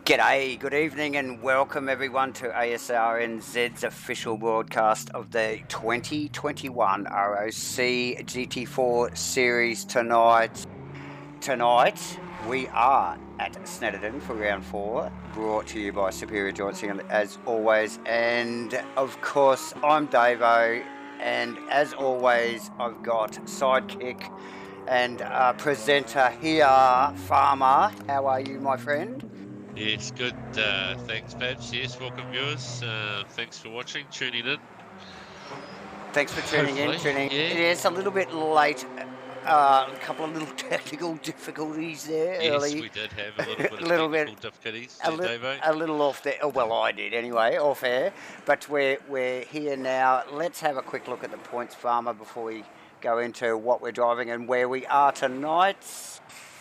G'day, good evening, and welcome everyone to Asrnz's official broadcast of the 2021 ROC GT4 series tonight. Tonight, we are at Snetterton for round 4, brought to you by Superior Jointing as always. And of course, I'm Davo, and as always, I've got sidekick and presenter here, Farmer. How are you, my friend? Yes, good. Thanks, Babs. Yes, welcome viewers. Thanks for watching, tuning in. Thanks for tuning in. Yeah. It is a little bit late. A couple of little technical difficulties there early. Yes, we did have a little bit of little technical bit, difficulties a, there, Davo. a little off there. Oh, well, I did anyway, off air. But we're here now. Let's have a quick look at the points, Farmer, before we go into what we're driving and where we are tonight.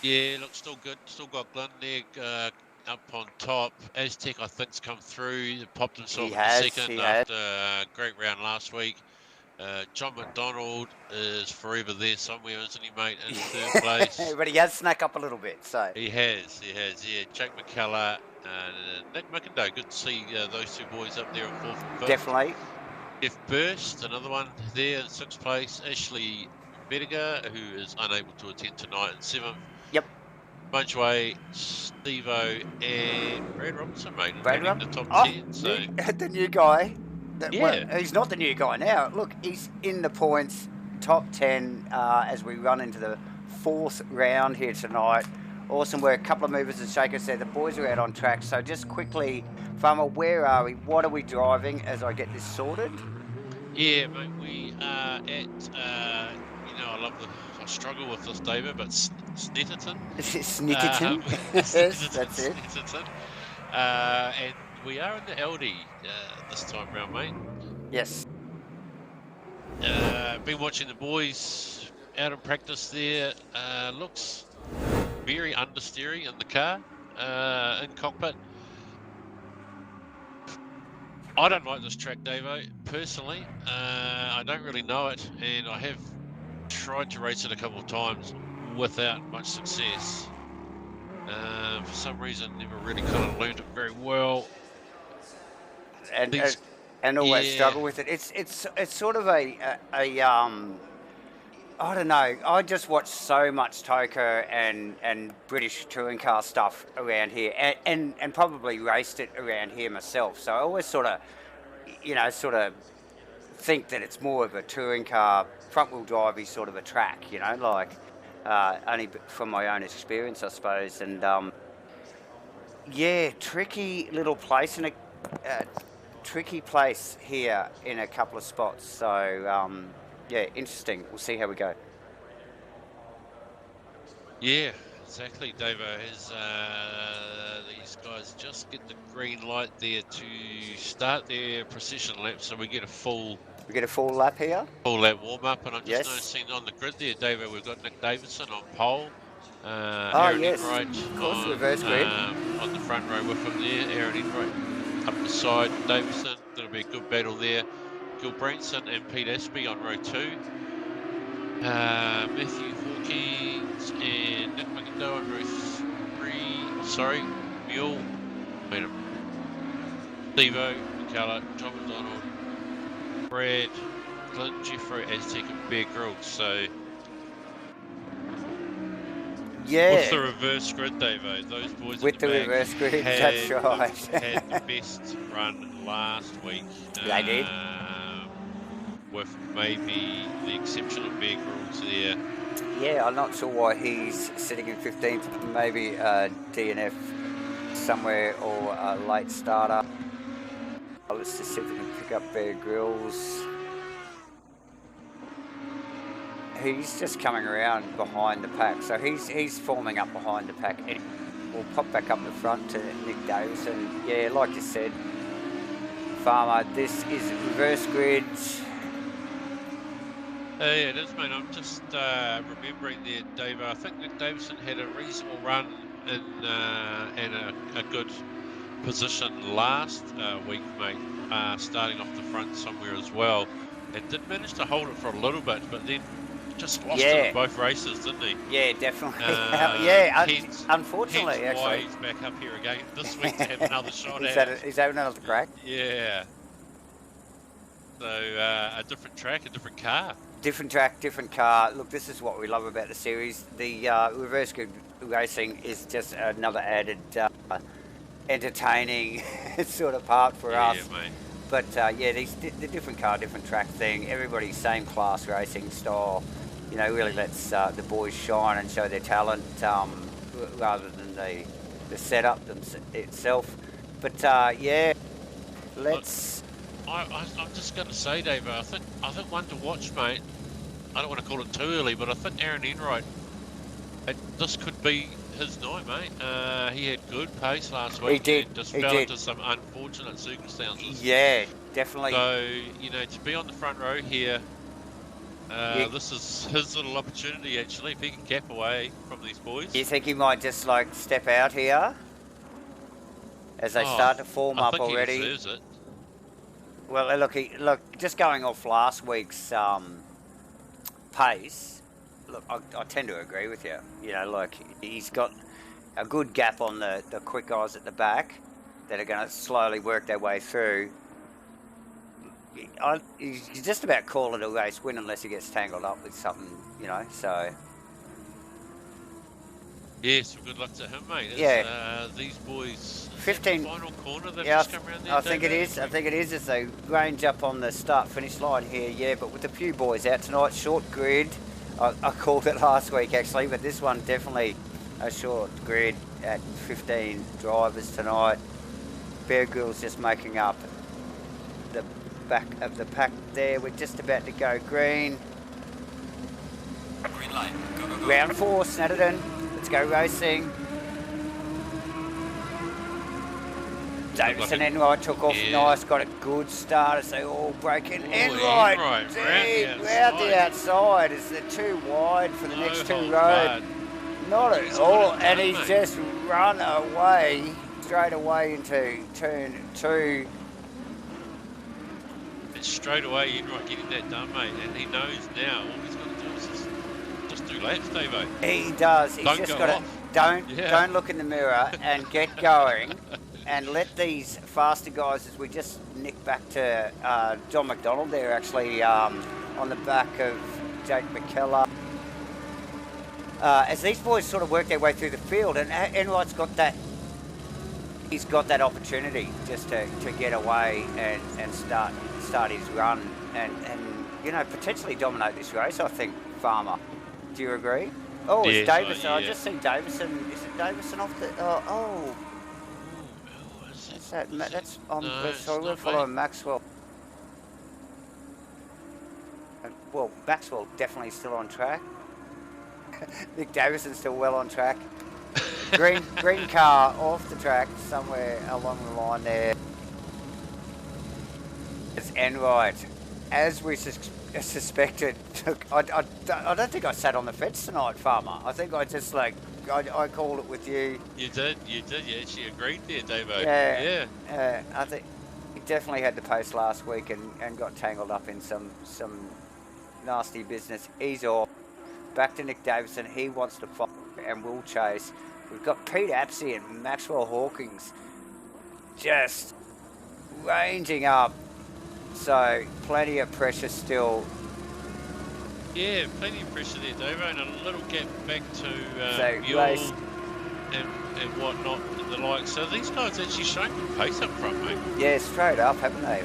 Yeah, look, still good. Still got Glenn there up on top. Aztec, I think, has come through. He popped himself in the second after a great round last week. John McDonald is forever there somewhere, isn't he, mate, in third place. But he has snuck up a little bit, so. He has, yeah. Jake McKellar and Nick McIndoe. Good to see those two boys up there in fourth and fifth. Definitely. Jeff Burst, another one there in sixth place. Ashley Bediger, who is unable to attend tonight in seventh. Yep. Bunchway, Steve-O, and Brad Robinson, mate. Brad in the top 10. So. The new guy. Yeah. Well, he's not the new guy now. Look, he's in the points, top 10 as we run into the fourth round here tonight. Awesome work. A couple of movers and shakers there. The boys are out on track. So just quickly, Farmer, where are we? What are we driving as I get this sorted? Yeah, mate, we are at, I struggle with this, David, but Snetterton. Snetterton? Yes, that's it. Snetterton. And we are in the LD this time round, mate. Yes. Been watching the boys out in practice there. Looks very understeering in the car, in cockpit. I don't like this track, Davo, personally. I don't really know it, and I have tried to race it a couple of times without much success. For some reason, never really kind of learned it very well. And always struggle with it. It's sort of a I don't know. I just watch so much Toka and British touring car stuff around here, and probably raced it around here myself. So I always sort of think that it's more of a touring car, front wheel drivey sort of a track. Only from my own experience, I suppose. And tricky little place and a tricky place here in a couple of spots. So. Interesting. We'll see how we go. Yeah, exactly, Davo. As these guys just get the green light there to start their procession lap, so we get a full lap here. Full lap warm up, and I'm just noticing on the grid there, Davo, we've got Nick Davidson on pole. Aaron Enright of course, reverse grid on the front row with him there. Aaron Enright up the side, Davidson. That'll be a good battle there. Gil Branson and Pete Ashby on row 2. Matthew Hawkins and Nick McIndoe on row 3. Sorry, Mule. Wait a minute. Steve-O, McCullough, John McDonald, Brad, Clint, Jeffro, Aztec, and Bear Grylls. So, with the reverse grid, Davo, those boys with the reverse grid, that's right. Had the best run last week. They did. With maybe the exception of Bear Grylls there. Yeah, I'm not sure why he's sitting in 15th. Maybe a DNF somewhere or a late starter. Let's just see if we can pick up Bear Grylls. He's just coming around behind the pack, so he's forming up behind the pack. And we'll pop back up the front to Nick Davison. Yeah, like you said, Farmer, this is reverse grid. Yeah, it is, mate. I'm just remembering there, Dave. I think Nick Davison had a reasonable run in and a good position last week, mate. Starting off the front somewhere as well, and did manage to hold it for a little bit, but then just lost it in both races, didn't he? Yeah, definitely. Yeah, unfortunately, hence why actually. he's back up here again this week to have another shot Is that another crack? Yeah. So a different track, a different car. Different track, different car. Look, this is what we love about the series. The reverse grid racing is just another added entertaining sort of part for us. Yeah, mate. But yeah, the different car, different track thing. Everybody's same class racing style. You know, really lets the boys shine and show their talent rather than the setup itself. But yeah, let's. I'm just going to say, Dave, I think one to watch, mate. I don't want to call it too early, but I think Aaron Enright, this could be his night, mate. He had good pace last week. He did. And just fell into some unfortunate circumstances. Yeah, definitely. So, you know, to be on the front row here, this is his little opportunity, actually, if he can gap away from these boys. You think he might just, like, step out here as they start to form up already? He deserves it. Well, look, just going off last week's pace, look, I tend to agree with you. You know, like, he's got a good gap on the quick guys at the back that are going to slowly work their way through. He's just about call it a race win unless he gets tangled up with something, you know, so... Yes, well, good luck to him, mate. Yeah. These boys... 15... final corner that just come around there? I think it is. I think it is as they range up on the start-finish line here, yeah, but with a few boys out tonight, short grid. I called it last week, actually, but this one definitely a short grid at 15 drivers tonight. Bear Grylls just making up the back of the pack there. We're just about to go green. Green light. Go, go, go. Round 4, Snetterton. Let's go racing. Davison Enright took off nice, got a good start as they all break in. Enright round the outside as they're too wide for the next two rows. Not at all, and he's just run away, straight away into turn 2. And straight away Enright getting that done, mate, and he knows now all he's got to do is just do laps, Davo. He does, he's just got to, don't look in the mirror and get going. And let these faster guys, as we just nick back to John McDonald there, actually on the back of Jake McKellar. As these boys sort of work their way through the field, and Enright's got that, he's got that opportunity just to get away and start his run and you know, potentially dominate this race, I think, Farmer. Do you agree? Oh, it's Davison. I just seen Davison. Is it Davison off the... Oh. That's on. So we're following Maxwell. Well, Maxwell definitely still on track. Nick Davison's still well on track. Green car off the track somewhere along the line there. It's Enright, as we suspected. Look, I don't think I sat on the fence tonight, Farmer. I think I just like. I called it with you. You did. You actually agreed there, Davo. Yeah. I think he definitely had the pace last week and got tangled up in some nasty business. He's off. Back to Nick Davison. He wants to fight and will chase. We've got Pete Apsey and Maxwell Hawkins just ranging up. So plenty of pressure still. Yeah, plenty of pressure there, Davo, and a little gap back to Yule and whatnot, and the like. So these guys actually showing good pace up front, mate. Yeah, straight up, haven't they?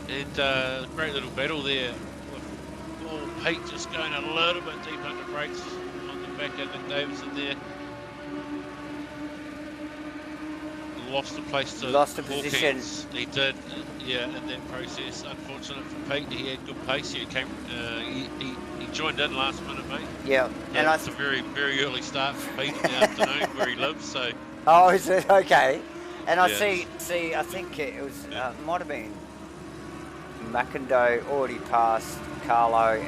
And great little battle there. With Pete just going a little bit deep under brakes on the back of Nick Davison there. Lost a place to position. He did, yeah, in that process. Unfortunate for Pete, he had good pace. He came, he joined in last minute, mate. Yeah, and it's a very, very early start for Pete in the afternoon where he lives. So. Oh, is it okay? And I see. I think it was might have been McIndoe already passed Carlo,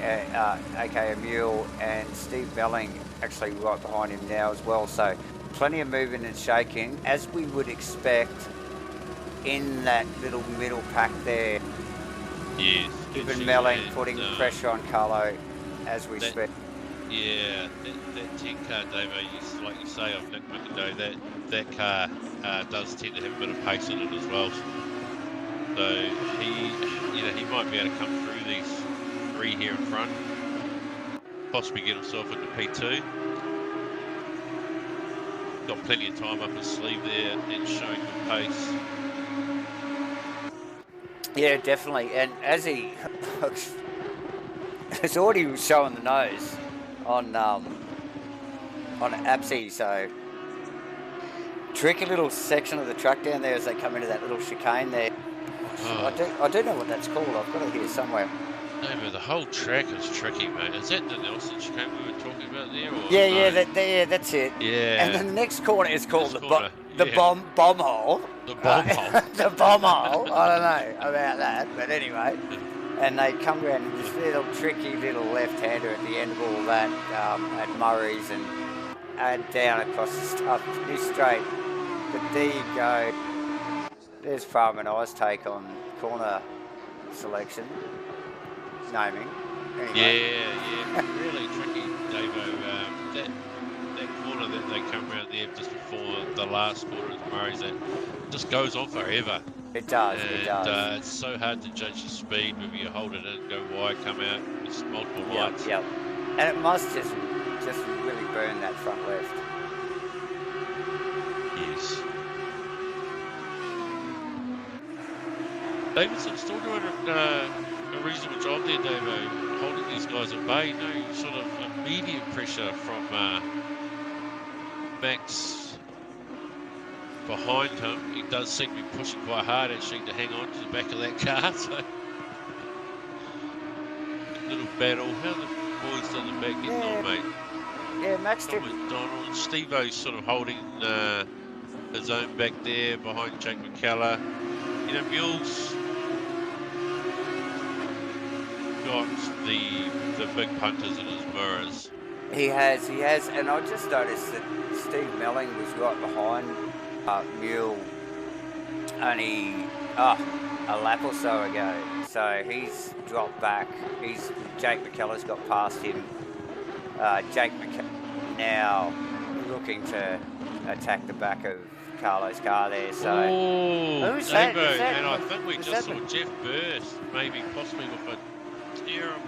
aka Mule, and Steve Belling actually right behind him now as well. So. Plenty of moving and shaking, as we would expect in that little middle pack there. Yes, Even Melling putting pressure on Carlo as we speak. Yeah, that 10 car, Davo, like you say, of Nick McIndoe, that car does tend to have a bit of pace in it as well. So he might be able to come through these 3 here in front, possibly get himself into P2. Got plenty of time up his sleeve there and showing good pace. Yeah, definitely. And as he it's already showing the nose on Apsy, so tricky little section of the track down there as they come into that little chicane there. Oh. I do know what that's called. I've got it here somewhere. No, but the whole track is tricky, mate. Is that the Nelson chicane we were talking about there? Or yeah, that's it. Yeah. And then the next corner is called the bomb hole. The bomb hole. The bomb hole. I don't know about that, but anyway. And they come around in this little tricky little left-hander at the end of all that at Murray's and down across the stuff, this straight. But there you go. There's Farm and I's take on corner selection, naming. Anyway. Yeah, really tricky, Davo. That corner that they come around there just before the last corner of Murray's, that just goes on forever. It does, and, it's so hard to judge the speed, whether you hold it in, go wide, come out, it's multiple lights. Yep. And it must just really burn that front left. Yes. Davidson's still doing a reasonable job there, Davo, holding these guys at bay. No sort of immediate pressure from Max behind him. He does seem to be pushing quite hard actually to hang on to the back of that car. So little battle. How the boys down the back getting on, mate? Yeah, Max did. McDonald. Steve-O's sort of holding his own back there behind Jake McKellar. You know, Mule's got the big punters in his mirrors. He has, and I just noticed that Steve Melling was right behind Mule only a lap or so ago. So he's dropped back. Jake McKellar's got past him. Jake McKellar now looking to attack the back of Carlo's car there. So who's that? And I think we just saw Jeff Burst, maybe possibly with a terrible.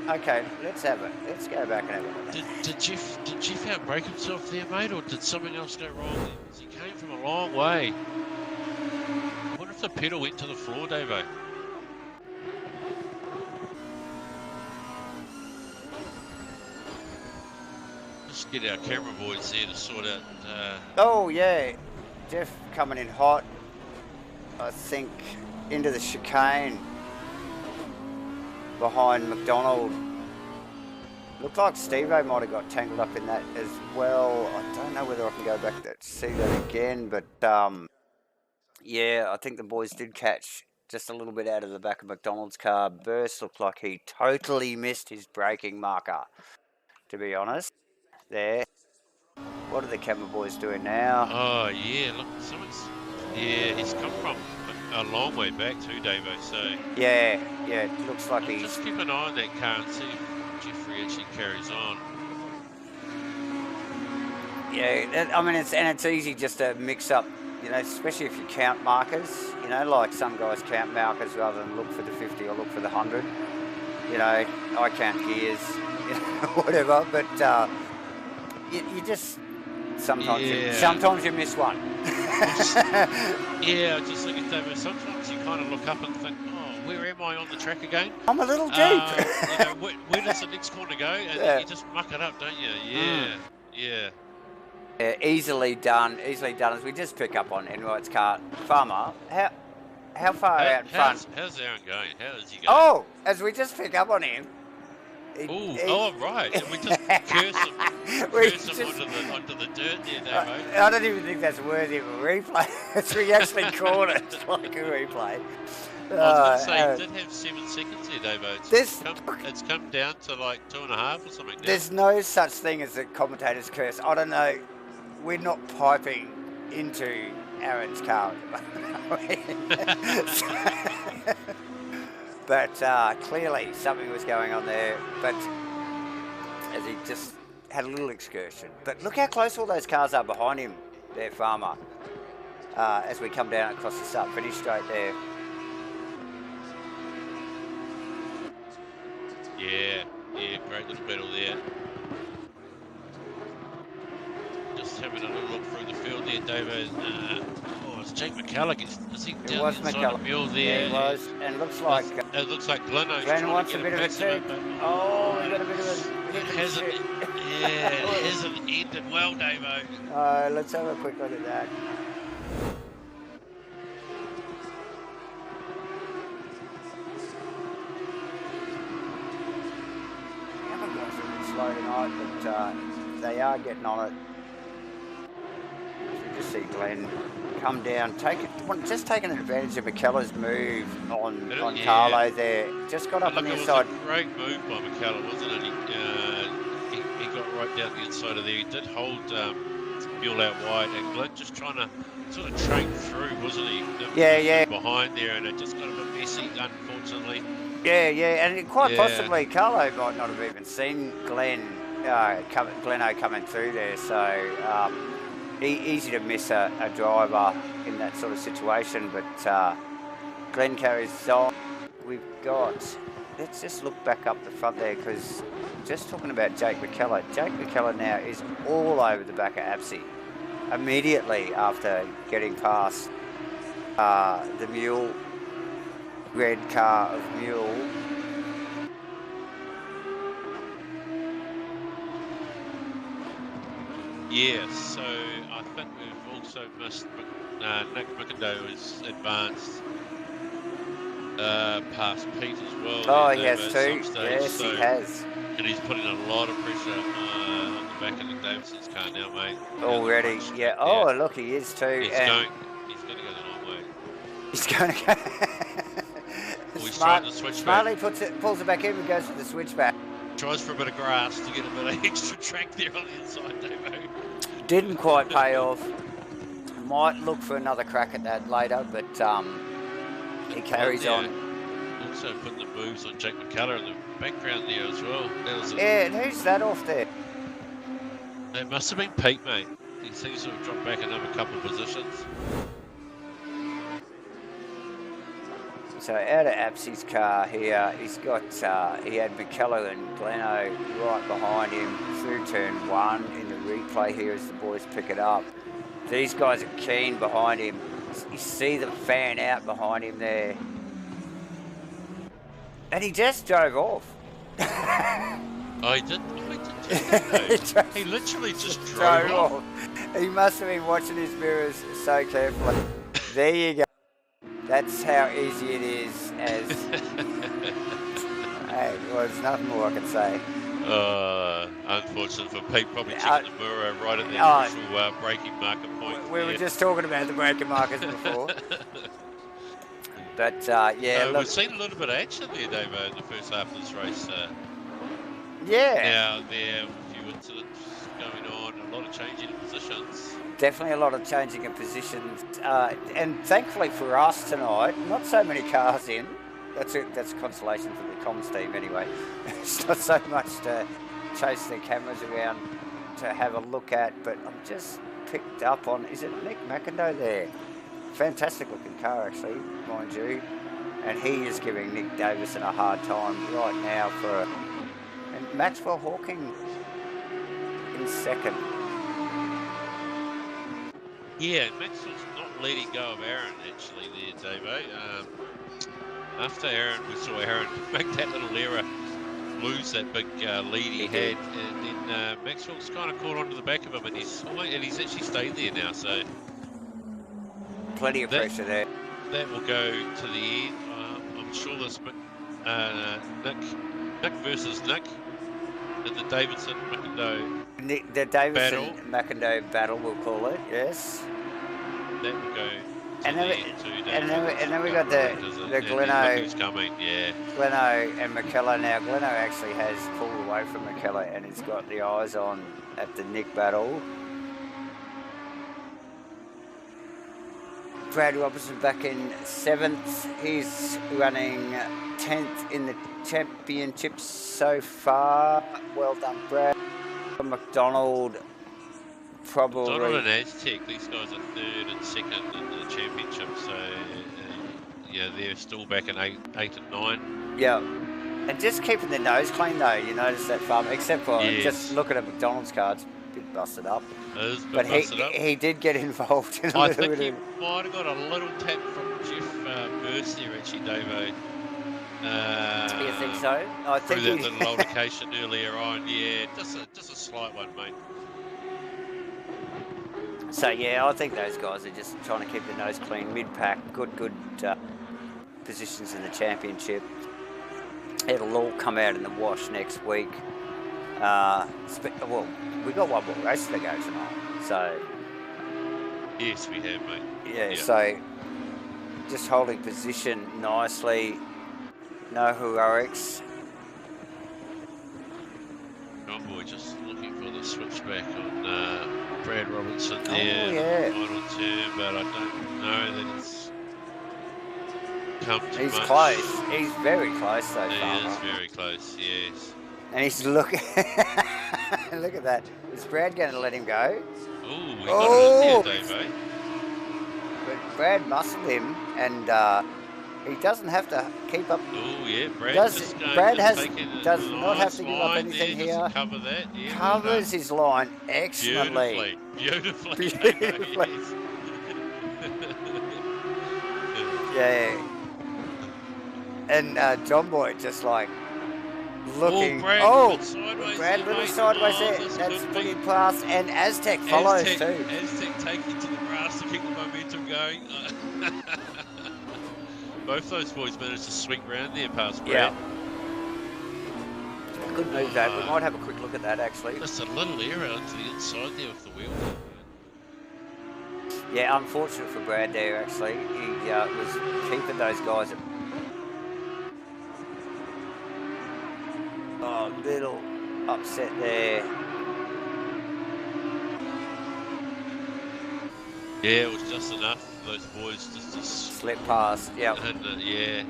Okay, let's have it. Let's go back and have it. Did Jeff outbreak himself there, mate, or did something else go wrong? He came from a long way. I wonder if the pedal went to the floor, Davo. Just get our camera boys there to sort out. Oh yeah, Jeff coming in hot. I think into the chicane behind McDonald. Looked like Steve-O might have got tangled up in that as well. I don't know whether I can go back to see that again, but yeah, I think the boys did catch just a little bit out of the back of McDonald's car. Burst looked like he totally missed his braking marker, to be honest. There. What are the camera boys doing now? Oh yeah, look, he's come from a long way back too, Davo, so... Yeah, it looks like he's... Just keep an eye on that car and see if Jeffrey actually carries on. Yeah, I mean, it's easy just to mix up, you know, especially if you count markers, you know, like some guys count markers rather than look for the 50 or look for the 100. You know, I count gears, you know, whatever, but you just... Sometimes you miss one. Yeah, I just think it's sometimes you kind of look up and think, oh, where am I on the track again? I'm a little deep. You know, where does the next corner go? And then you just muck it up, don't you? Yeah. Easily done as we just pick up on Enright's car. Farmer, how far out in front? How's Aaron going? How is he going? Oh, as we just pick up on him. Right. And we just curse him onto the dirt there, Davo. I don't even think that's worthy of a replay. We actually called it like a replay. I was going to say, he did have 7 seconds here, Davo. It's come down to like 2.5 or something now. There's no such thing as a commentator's curse. I don't know. We're not piping into Aaron's car. But clearly something was going on there. But as he just had a little excursion. But look how close all those cars are behind him there, Farmer. As we come down across the start finish straight there. Yeah, great little battle there. Just having a little look through the field there, David. It's Jake McCulloch. Is he down the inside the mule there? Yeah, he was. And looks like... It looks like Glenn wants a bit of a too. Oh, he got a bit of a... It hasn't ended well, Davo. Let's have a quick look at that. They haven't gone through slow tonight, but they are getting on it. We just see Glenn come down, just taking advantage of McKellar's move on Carlo there. Just got up on the inside. It was a great move by McKellar, wasn't it? He got right down the inside of there. He did hold Mule out wide, and Glenn just trying to sort of train through, wasn't he? Yeah. Behind there, and it just got a bit messy, unfortunately. Yeah, and quite possibly Carlo might not have even seen Gleno coming through there, so easy to miss a driver in that sort of situation, but Glenn carries on. We've got, let's just look back up the front there, because just talking about Jake McKellar now is all over the back of Apsy immediately after getting past the Mule, red car of Mule. Yeah, so I think we've also missed Nick McIndoe has advanced past Pete as well. Oh, he has too. Yes, he has. And he's putting a lot of pressure on the back of Nick Davidson's car now, mate. Already, yeah. Oh, look, he is too. He's going to go the long way. He's going to go. He's trying to switch smartly pulls it back in and goes for the switchback. Tries for a bit of grass to get a bit of extra track there on the inside, Davo. Didn't quite pay off. Might look for another crack at that later, but he carries on. Also putting the moves on Jake McCulloch in the background there as well. And who's that off there? It must have been Pete, mate. He seems to have dropped back another couple of positions. So out of Apsy's car here, he's got, he had McKellar and Gleno right behind him through turn 1 in the replay here as the boys pick it up. These guys are keen behind him. You see them fan out behind him there. And he just drove off. He did. He literally just drove off. He must have been watching his mirrors so carefully. There you go. That's how easy it is as... Hey, well, there's nothing more I can say. Unfortunate for Pete, probably checking the mirror right at the initial braking marker point. We were just talking about the braking markers before. But, look, we've seen a little bit of action there, Dave, in the first half of this race. Yeah. Now, there are a few incidents going on, a lot of changing of positions. Definitely a lot of changing of positions. And thankfully for us tonight, not so many cars in. That's a consolation for the comms team anyway. It's not so much to chase their cameras around to have a look at, but I'm just picked up on, is it Nick McIndoe there? Fantastic looking car actually, mind you. And he is giving Nick Davison a hard time right now and Maxwell Hawking in second. Yeah, Maxwell's not letting go of Aaron actually there, Davo. After Aaron, we saw Aaron make that little error, lose that big lead he had, and then Maxwell's kind of caught onto the back of him, and he's actually stayed there now. So plenty of pressure there. That will go to the end. I'm sure this Nick versus Nick in the Davidson McIndoe. The Davidson McIndoe battle, we'll call it. Yes. That will go. And then we got the Gleno. Who's coming? Yeah. Gleno and McKellar now. Gleno actually has pulled away from McKellar and he's got the eyes on at the Nick battle. Brad Robertson back in 7th. He's running 10th in the championship so far. Well done, Brad. McDonald probably. McDonald and Aztec, these guys are 3rd and 2nd in the championship, so yeah, they're still back in 8 and 9. Yeah. And just keeping their nose clean though, you notice that farm, except for just looking at McDonald's cards, a bit busted up. But he did get involved in a little bit. I think he might have got a little tap from Jeff Burst there, actually, Davo. You think so? I think through that little altercation earlier on, yeah, just a slight one, mate. So yeah, I think those guys are just trying to keep their nose clean, mid-pack, good positions in the championship. It'll all come out in the wash next week. Well, we've got one more race to go tonight, so... Yes, we have, mate. Yeah, so just holding position nicely. No heroics. Oh boy, just looking for the switchback on Brad Robinson there. Oh, yeah. Final turn, but I don't know that it's come to He's much. close. He's very close so far. He is very close, yes. And he's looking... Look at that. Is Brad going to let him go? Ooh, we got it in there, Dave, eh? But Brad muscled him, and he doesn't have to keep up. Oh yeah, Brad does not have to give up anything there, here. Cover that. Yeah, covers his line excellently. Beautifully. Yeah. And John Boy just like looking. Brad little sideways there. That's pretty class. And Aztec follows too. Aztec taking to the grass to keep the momentum going. Both those boys managed to swing round there past Brad. Yeah. Good move, though. We might have a quick look at that, actually. Just a little error onto the inside there with the wheel. Yeah, unfortunate for Brad there, actually. He was keeping those guys at... Oh, little upset there. Yeah, it was just enough for those boys just to slip past. Yep. Yeah.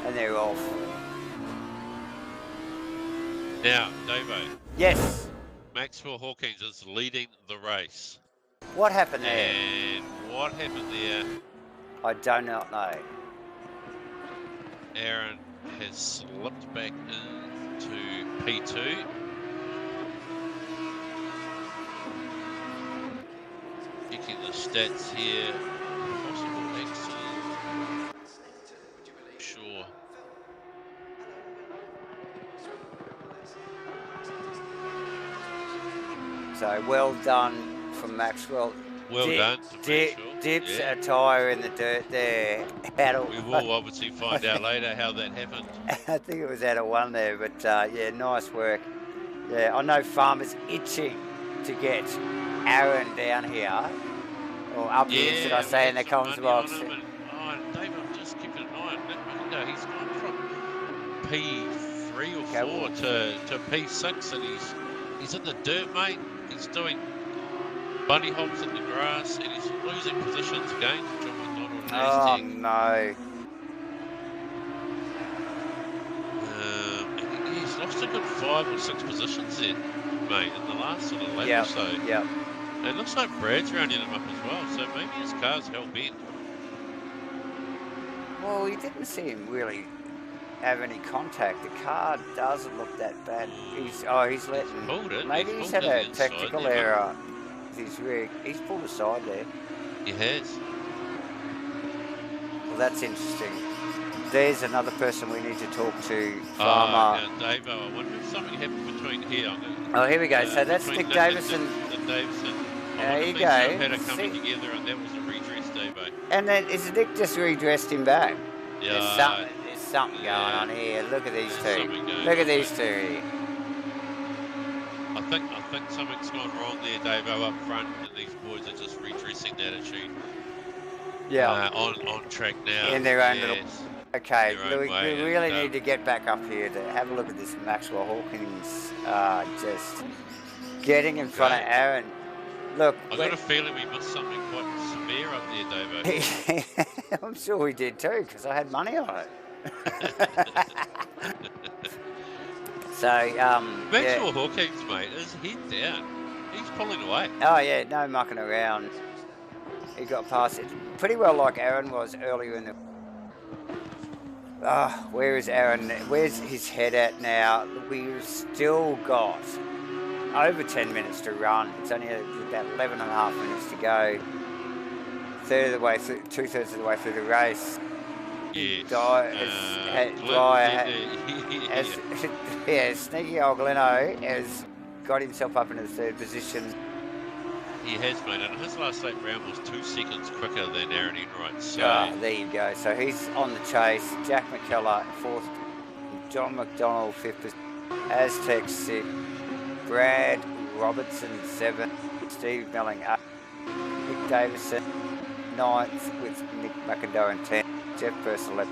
And they're off. Now, Davo. Yes. Maxwell Hawkins is leading the race. What happened there? And what happened there? I do not know. Aaron has slipped back into P2. Checking the stats here. Possible accident. Sure. So well done from Maxwell. Well done to Maxwell. Dips a tyre in the dirt there. We will obviously find out later how that happened. I think it was out of one there, but yeah, nice work. Yeah, I know Farmer's itching to get Aaron down here, or up here, should I say, in the comms box. Dave, I'm just keeping an eye on Nick Window. He's gone from P3 or 4 to P6, and he's in the dirt, mate. He's doing bunny hops in the grass, and he's losing positions again to John McDonald and Oh, Aztec. no. He's lost a good 5 or 6 positions there, mate, in the last sort of lap or so. Yeah. And it looks like Brad's rounding him up as well, so maybe his car's hell-bent. Well, we didn't see him really have any contact. The car doesn't look that bad. He's letting... He's pulled it. Maybe he's had a technical error. He's pulled aside there. He has. Well, that's interesting. There's another person we need to talk to, Farmer. Now, Dave, I wonder if something happened between here. Here we go. So that's Nick Davison. There you go. Had a coming together, and that was a redress, Dave. And then is Nick just redressed him back? Yeah. There's something going on here. Look at these two. Look at these two here. I think something's gone wrong there, Davo, up front, and these boys are just redressing the attitude. Yeah. On track now. In their own little... Okay, we really and, need to get back up here to have a look at this Maxwell Hawkins just getting in front of Aaron. Look, I've got a feeling we missed something quite severe up there, Davo. I'm sure we did too, because I had money on it. So, Maxwell Hawkins, mate, is head down. He's pulling away. Oh, yeah, no mucking around. He got past it pretty well like Aaron was earlier in the... where is Aaron? Where's his head at now? We've still got over 10 minutes to run. It's only about 11 and a half minutes to go. Third of the way through, 2/3 of the way through the race. Yes. Sneaky old Gleno has got himself up into the third position. He has, mate, and his last lap round was 2 seconds quicker than Aaron Enright. So there you go. So he's on the chase. Jack McKellar, 4th. John McDonald, 5th. Aztec, 6th. Brad Robertson, 7th. Steve Melling, 8th. Nick Davison, 9th, with Nick McIndoe in 10th. Jeff Purcell, 11th.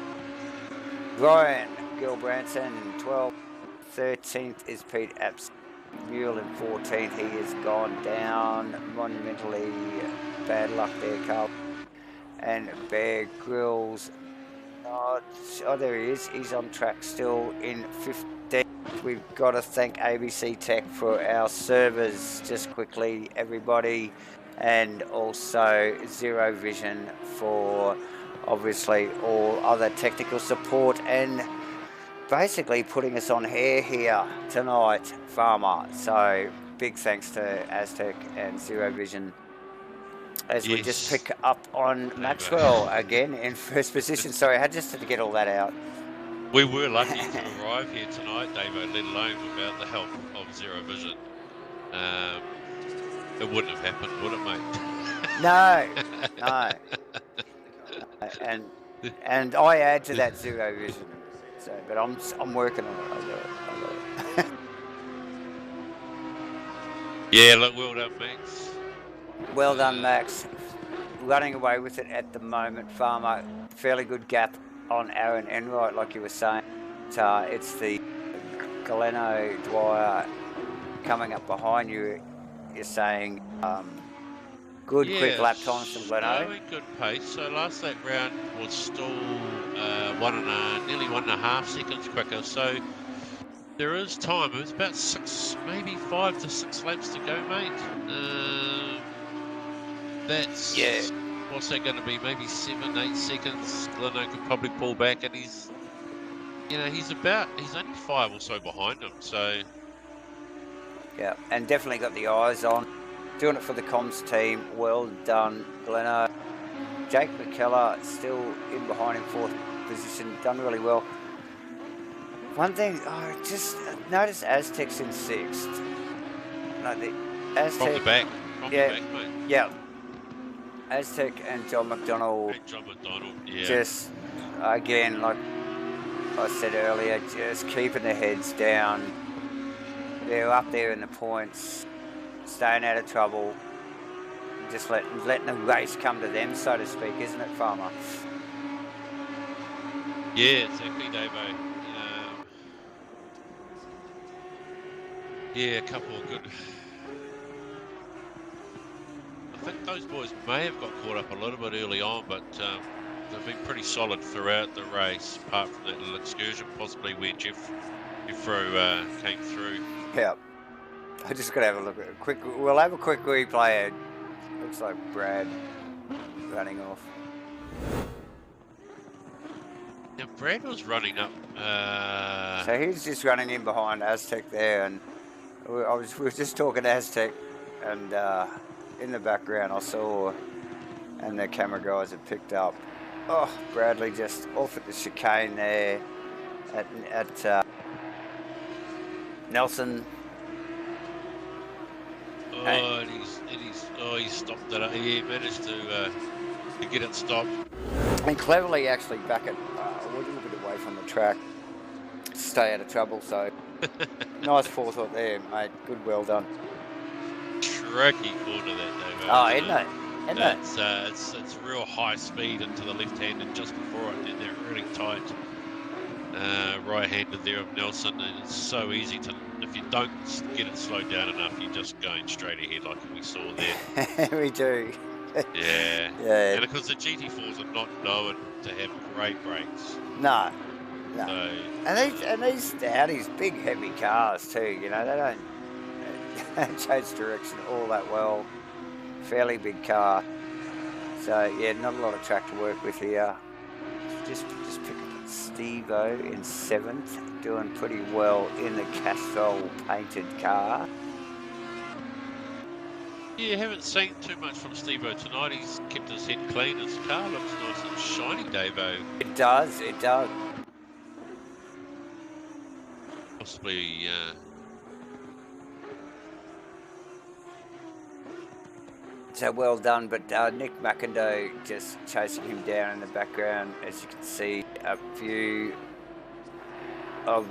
Ryan Gilbranson, 12th. 13th is Pete Apps. Mule in 14th. He has gone down monumentally. Bad luck there, Carl. And Bear Grylls, there he is. He's on track still in 15th. We've got to thank ABC Tech for our servers, just quickly, everybody, and also Zero Vision for obviously all other technical support and basically putting us on air here tonight, Farmer. So big thanks to Aztec and Zero Vision as we just pick up on Maxwell again in first position. Sorry, I had just to get all that out. We were lucky to arrive here tonight, Davo, let alone without the help of Zero Vision. It wouldn't have happened, would it, mate? No. And I add to that Zero Vision. So, but I'm working on it. I got it. Yeah, look, well done, Max. Well done, Max. Running away with it at the moment, Farmer. Fairly good gap on Aaron Enright, like you were saying. It's the Gleno Dwyer coming up behind you. You're saying good quick lap times from Gleno. Good pace. So last lap round was still nearly 1.5 seconds quicker. So there is time. It's about 5 to 6 laps to go, mate. That's what's that going to be? Maybe 7, 8 seconds. Gleno could probably pull back, and he's only 5 or so behind him. So yeah, and definitely got the eyes on. Doing it for the comms team. Well done, Gleno. Jake McKellar still in behind in 4th position. Done really well. One thing, I just noticed Aztec's in 6th. No, the Aztec. From the back. From the back, mate. Yeah. Aztec and John McDonald. Just, again, like I said earlier, just keeping their heads down. They're up there in the points, staying out of trouble, just letting the race come to them, so to speak, isn't it, Farmer? Yeah, exactly, Davo. A couple of good... I think those boys may have got caught up a little bit early on, but they've been pretty solid throughout the race, apart from that little excursion, possibly where Jeffro came through. Yeah. I just got to have a look at it. We'll have a quick replay. It looks like Brad running off. Now, Brad was running up. So he's just running in behind Aztec there, and we were just talking to Aztec, and in the background I saw, and the camera guys had picked up, Bradley just off at the chicane there at Nelson. He stopped it. He managed to get it stopped. And cleverly actually back it a little bit away from the track to stay out of trouble, so nice forethought there, mate. Good, well done. Tricky corner that day, mate. Isn't it? It's real high speed into the left-handed just before it, and they're really tight. Right-handed there of Nelson, and it's so easy to, if you don't get it slowed down enough, you're just going straight ahead like we saw there. We do. Yeah. Yeah. And because the GT4s are not known to have great brakes. No. No. So, and these Audis, big heavy cars too, you know, they don't change direction all that well. Fairly big car. So yeah, not a lot of track to work with here. Just pick up Steve-O in 7th, doing pretty well in the Castrol painted car. yeah, haven't seen too much from Steve-O tonight. He's kept his head clean. His car looks nice and shiny, Davo. It does. Possibly, So well done, but Nick McIndoe just chasing him down in the background. As you can see, a few of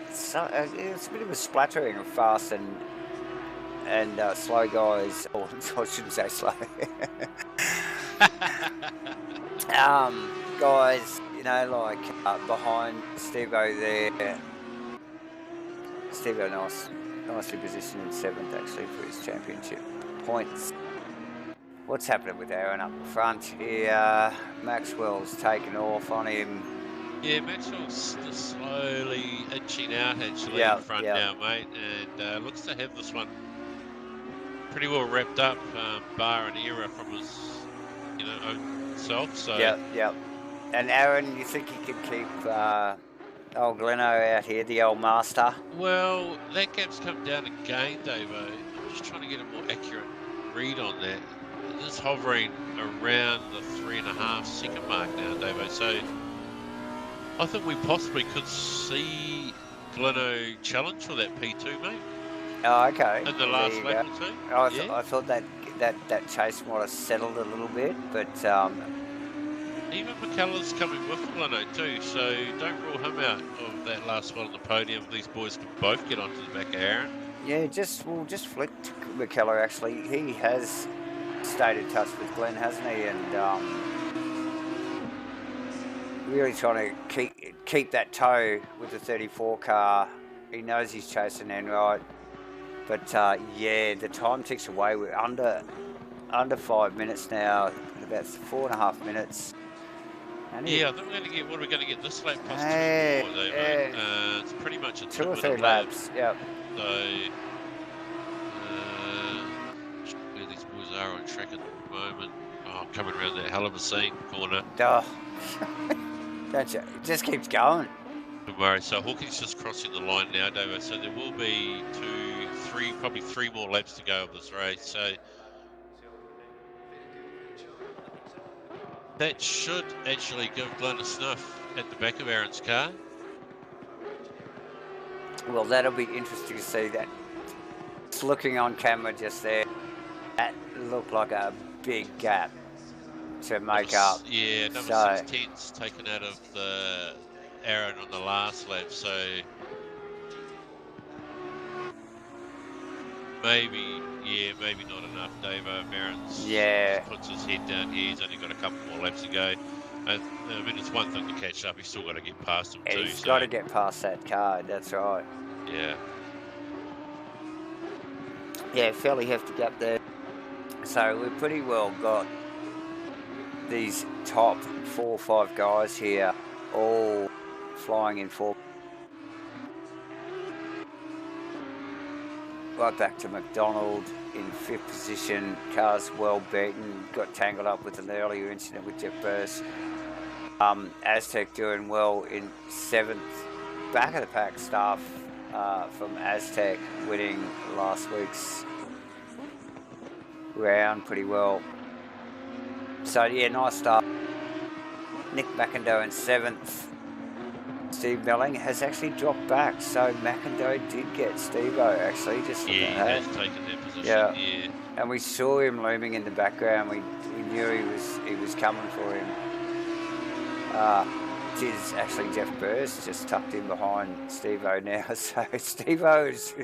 it's a bit of a splattering of fast and slow guys, or I shouldn't say slow. Guys, you know, like behind Steve-O there. Steve-O nicely positioned in 7th actually for his championship points. What's happening with Aaron up front here? Maxwell's taken off on him. Yeah, Maxwell's just slowly inching out actually in front now, mate, and looks to have this one pretty well wrapped up, bar an error from his, own self. So yeah. And Aaron, you think he could keep old Gleno out here, the old master? Well, that gap's come down again, Davo. I'm just trying to get a more accurate read on that. Just hovering around the 3.5 second mark now, Davo. So I think we possibly could see Gleno challenge for that P2, mate. Oh, okay. In the last lap or two. I thought that chase might have settled a little bit, but even McCullough's coming with Gleno too, so don't rule him out of that last spot on the podium. These boys can both get onto the back of Aaron. Yeah, we'll just flick McCullough actually. He has stayed in touch with Glenn, hasn't he? And really trying to keep that toe with the 34 car. He knows he's chasing Enright. But yeah, the time ticks away. We're under 5 minutes now, about 4.5 minutes. Yeah, I think we're going to get, what are we going to get this lap plus 2 more though, mate? It's pretty much a 2 or 3 laps, yep. So, where these boys are on track at the moment. Oh, coming around that hell of a scene corner. Oh, don't you? It just keeps going. Don't worry. So Hawkins just crossing the line now, Davo. So there will be 2, 3, probably 3 more laps to go of this race. So that should actually give Glenn a snuff at the back of Aaron's car. Well, that'll be interesting to see that. Just looking on camera just there, that looked like a big gap to make up. Yeah, number 610's taken out of the Aaron on the last lap, so maybe not enough, Davo. Aaron's puts his head down here. He's only got a couple more laps to go. I mean, it's one thing to catch up. He's still got to get past him too. He's got to get past that car. That's right. Yeah. Yeah, fairly hefty gap there. So we've pretty well got these top 4 or 5 guys here, all flying in 4. Right back to McDonald in 5th position. Car's well beaten. Got tangled up with an earlier incident with Jeff Burst. Aztec doing well in 7th. Back of the pack stuff from Aztec, winning last week's round pretty well. So yeah, nice start. Nick McIndoe in 7th. Steve Melling has actually dropped back, so McIndoe did get Steve-O actually. Just he has taken their position. Yeah, and we saw him looming in the background. We knew he was coming for him. It is actually Jeff Burst just tucked in behind Steve-O now. So Steve-O is,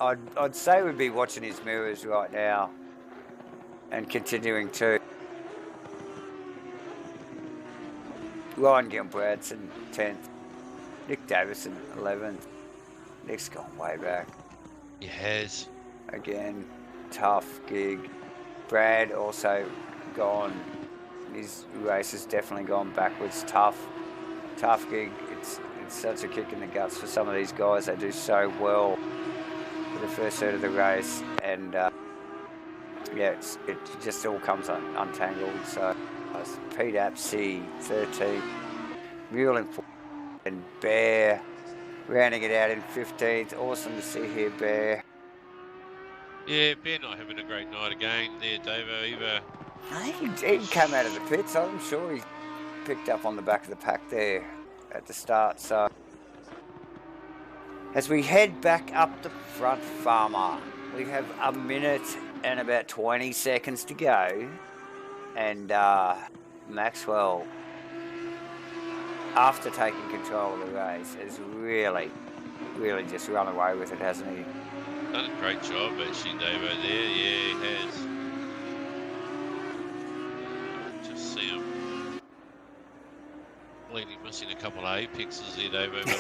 I'd say, would be watching his mirrors right now and continuing to. Ryan Gilbradson 10th. Nick Davison 11th. Nick's gone way back. He has. Again, tough gig. Brad also gone. His race has definitely gone backwards. Tough gig. It's such a kick in the guts for some of these guys. They do so well for the first third of the race, and yeah, it just all comes untangled. So Pete Apsey 13, Mule in 4, and Bear rounding it out in 15th. Awesome to see here, Bear. Yeah, Bear not having a great night again there, Davo, either. I think he came out of the pits. I'm sure he picked up on the back of the pack there at the start. So as we head back up the front, Farmer, we have a minute and about 20 seconds to go. And Maxwell, after taking control of the race, has really just run away with it, hasn't he? Done a great job, actually, Davo, there. Yeah, he has. Just see him completely missing a couple of apexes there, Davo, but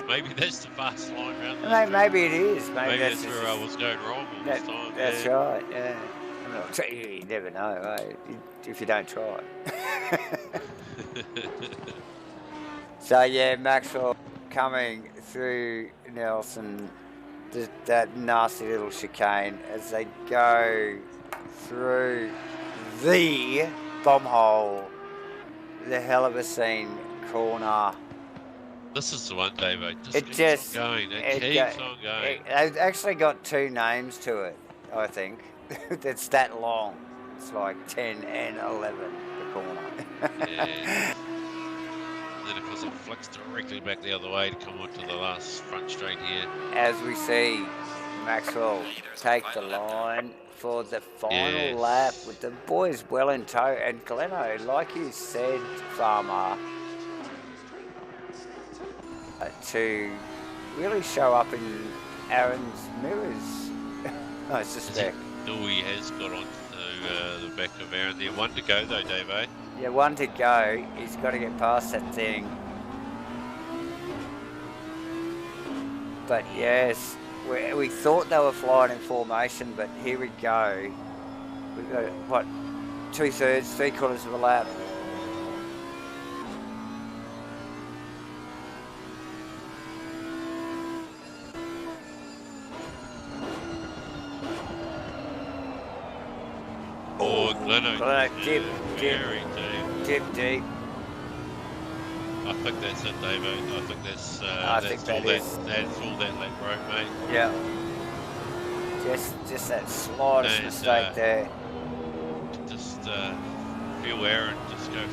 maybe that's the fast line round there. Maybe it is. Maybe that's where I was going wrong all this time. That's right, yeah. You never know, right? If you don't try. So yeah, Maxwell coming through Nelson, that nasty little chicane as they go through the bomb hole, the hell of a scene corner. This is the one, Davo. It keeps on going. It keeps on going. They've actually got two names to it, I think. It's that long. It's like 10 and 11, the corner. Yeah. Then of course it flicks directly back the other way to come onto the last front straight here. As we see Maxwell take the line for the final lap with the boys well in tow. And Gleno, like you said, Farmer, to really show up in Aaron's mirrors, I suspect. He has got onto the back of Aaron there. One to go though, Dave, eh? Yeah, one to go. He's got to get past that thing. But yes, we thought they were flying in formation, but here we go. We've got, what, 2/3, 3/4 of a lap. Oh, Gleno. Dip deep. I think that's it, Dave. I think that's all that lap rope, mate. Yeah. Just that slightest mistake there. Just feel Aaron just go.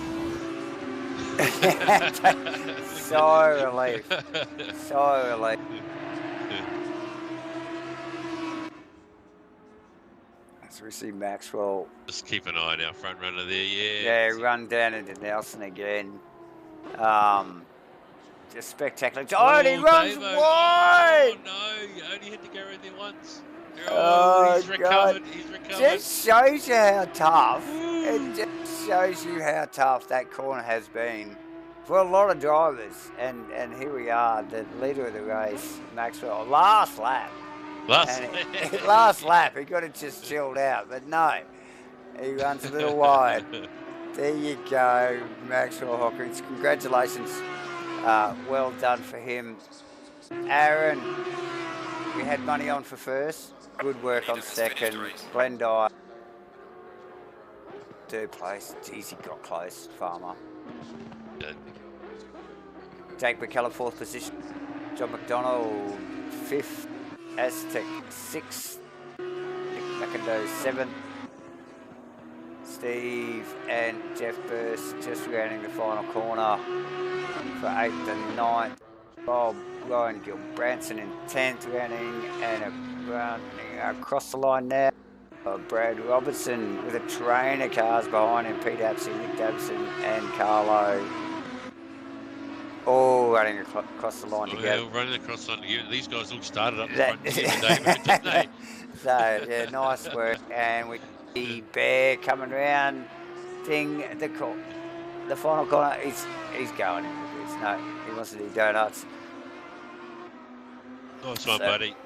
So relief. So relief. So we see Maxwell. Just keep an eye on our front runner there, yeah. Yeah, run down into Nelson again. Just spectacular. Oh, and he runs wide! Oh no, you only had to go in there once. Oh, he's recovered, he's recovered. Just shows you how tough. It just shows you how tough that corner has been for a lot of drivers. And here we are, the leader of the race, Maxwell. Last lap. Last lap, he could have just chilled out, but no, he runs a little wide. There you go, Maxwell Hawkins. Congratulations, well done for him. Aaron, we had money on for first. Good work on second. Glenn Dyer, third place. Jeez, he got close, Farmer. Jake McKellar, fourth position. John McDonald, fifth. Aztec 6th, Nick McIndoe 7th, Steve and Jeff Burst just rounding the final corner for 8th and 9th. Bob, Ryan Gilbranson in 10th, rounding across the line now. Brad Robertson with a train of cars behind him, Pete Apsey, Nick Davison and Carlo. All running across the line together. Yeah, running across the line together. These guys all started up the front together, didn't they? So, yeah, nice work. And we see Bear coming round. The final corner, he's going in with this. No, he wants to do donuts. Nice one, buddy.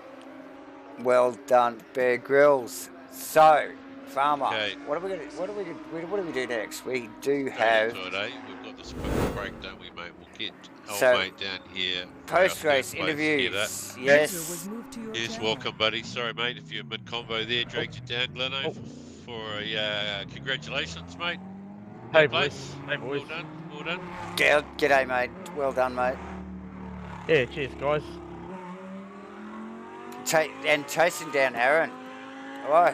Well done, Bear Grylls. So, Farmer. Okay. What do we do next? We do Straight have. into it, eh? We've got this quick break, don't we, mate? We'll get old mate down here. Post-race interviews. Yes. Yes, welcome, buddy. Sorry, mate, if you're mid-combo there, dragged you down, Gleno, for a congratulations, mate. Hey, boys. Hey, boys. Well done. G'day, mate. Well done, mate. Yeah, cheers, guys. And chasing down Aaron. Oh,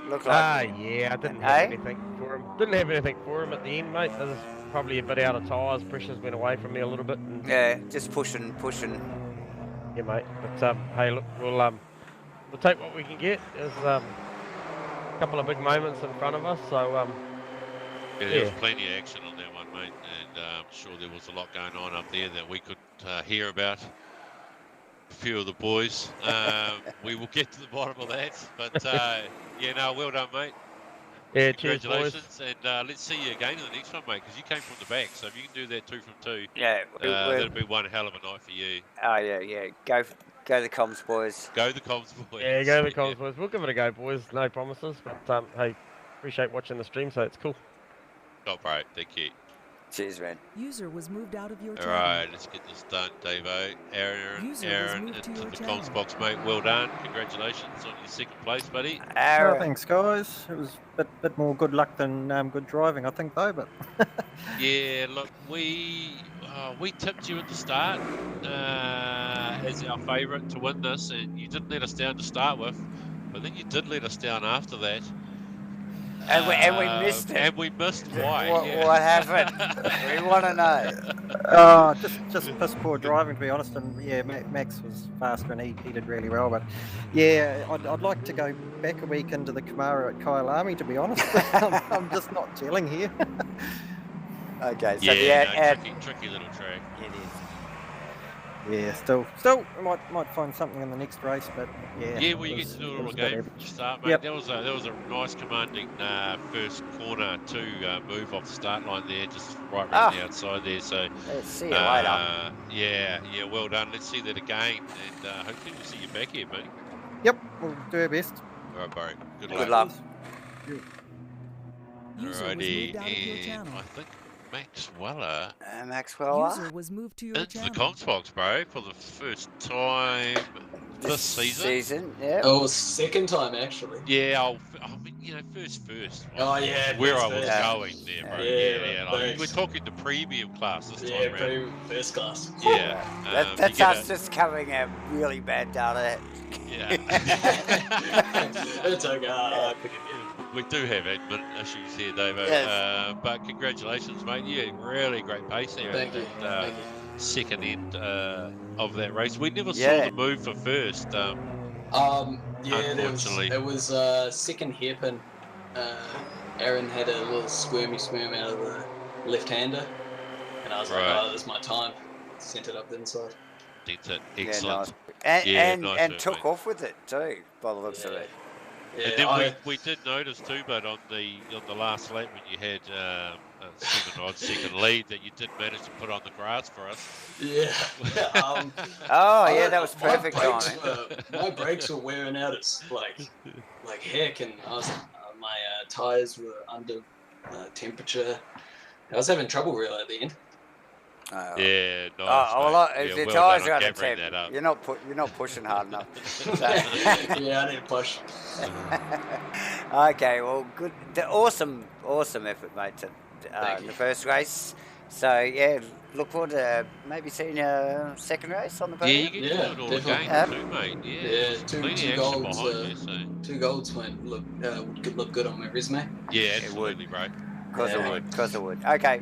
look like. Yeah, I didn't have anything for him. Didn't have anything for him at the end, mate. This is probably a bit out of tyres. Pressure's went away from me a little bit. And... Yeah, just pushing. Yeah, mate. But hey, look, we'll take what we can get. There's a couple of big moments in front of us, so yeah, there was plenty of action on that one, mate, and I'm sure there was a lot going on up there that we could hear about. A few of the boys. We will get to the bottom of that, but yeah, no, well done, mate. Yeah, congratulations, and let's see you again in the next one, mate, because you came from the back, so if you can do that 2 from 2, that'll be one hell of a night for you. Oh yeah, go the comms boys. Go the comms boys. Yeah, go the comms boys. We'll give it a go, boys. No promises, but hey, appreciate watching the stream, so it's cool. Oh, bro, thank you. Cheers, man. User was moved out of your channel. Alright, let's get this done, Davo. Aaron into the comms box, mate. Well done. Congratulations on your second place, buddy. Oh, thanks, guys. It was a bit more good luck than good driving, I think, though. But yeah, look, we tipped you at the start as our favourite to win this, and you didn't let us down to start with, but then you did let us down after that. And we missed it. And we missed why. What happened? We want to know. Oh, just piss poor driving, to be honest. And yeah, Max was faster and he did really well. But yeah, I'd like to go back a week into the Camaro at Kyalami, to be honest. I'm just not gelling here. Okay, so tricky little track. It is. Yeah, still, might find something in the next race, but yeah. Yeah, well, you get to do it all again from the start, mate. Yep. That was a nice commanding first corner to move off the start line there, just right around the outside there. So let's see you later. Yeah, well done. Let's see that again, and hopefully we'll see you back here, buddy. Yep, we'll do our best. All right, Barry. Good luck. Alrighty, and I think Maxwell User was moved to your into the comms box, bro, for the first time this season. Yeah. Oh, second time actually. Yeah, I mean, first. Oh yeah. Where I was going there, bro. Yeah. Like, we're talking the premium class this time around. First class. Yeah. That's us just covering a really bad data. Yeah. It's okay. We do have admin issues here, Dave. Yes. But congratulations, mate. Yeah, really great pace there. Thank you. Second end of that race. We never saw the move for first. Unfortunately. It was second hairpin. Aaron had a little squirm out of the left-hander. And I was like, oh, this is my time. Sent it up the inside. That's it. Excellent. Yeah, nice. Nice and took off with it too, by the looks of it. Yeah, and then we did notice too, but on the last lap when you had a 7-odd second lead, that you did manage to put on the grass for us. Yeah. That was perfect timing. My brakes were wearing out. It's like heck, and my tires were under temperature. I was having trouble really at the end. Yeah, nice. The tires are out of temp. You're not pushing hard enough. Yeah, I need to push. Okay, well, good. Awesome effort, mate, in the first race. So yeah, look forward to maybe seeing your second race on the podium. Yeah, you can do it all again too, mate. Yeah, two golds. Two golds would look good on my resume. Yeah, absolutely, bro. Because it would. Okay.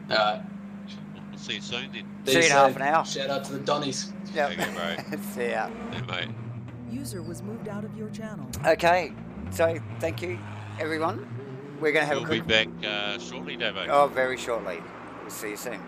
We'll see you soon then. See you in half an hour. Shout out to the Donnies. Yep. Okay, bro. See ya. Yeah, mate. User was moved out of your channel. Okay, so thank you, everyone. We're going to have We'll be back shortly, Davo. Oh, very shortly. We'll see you soon.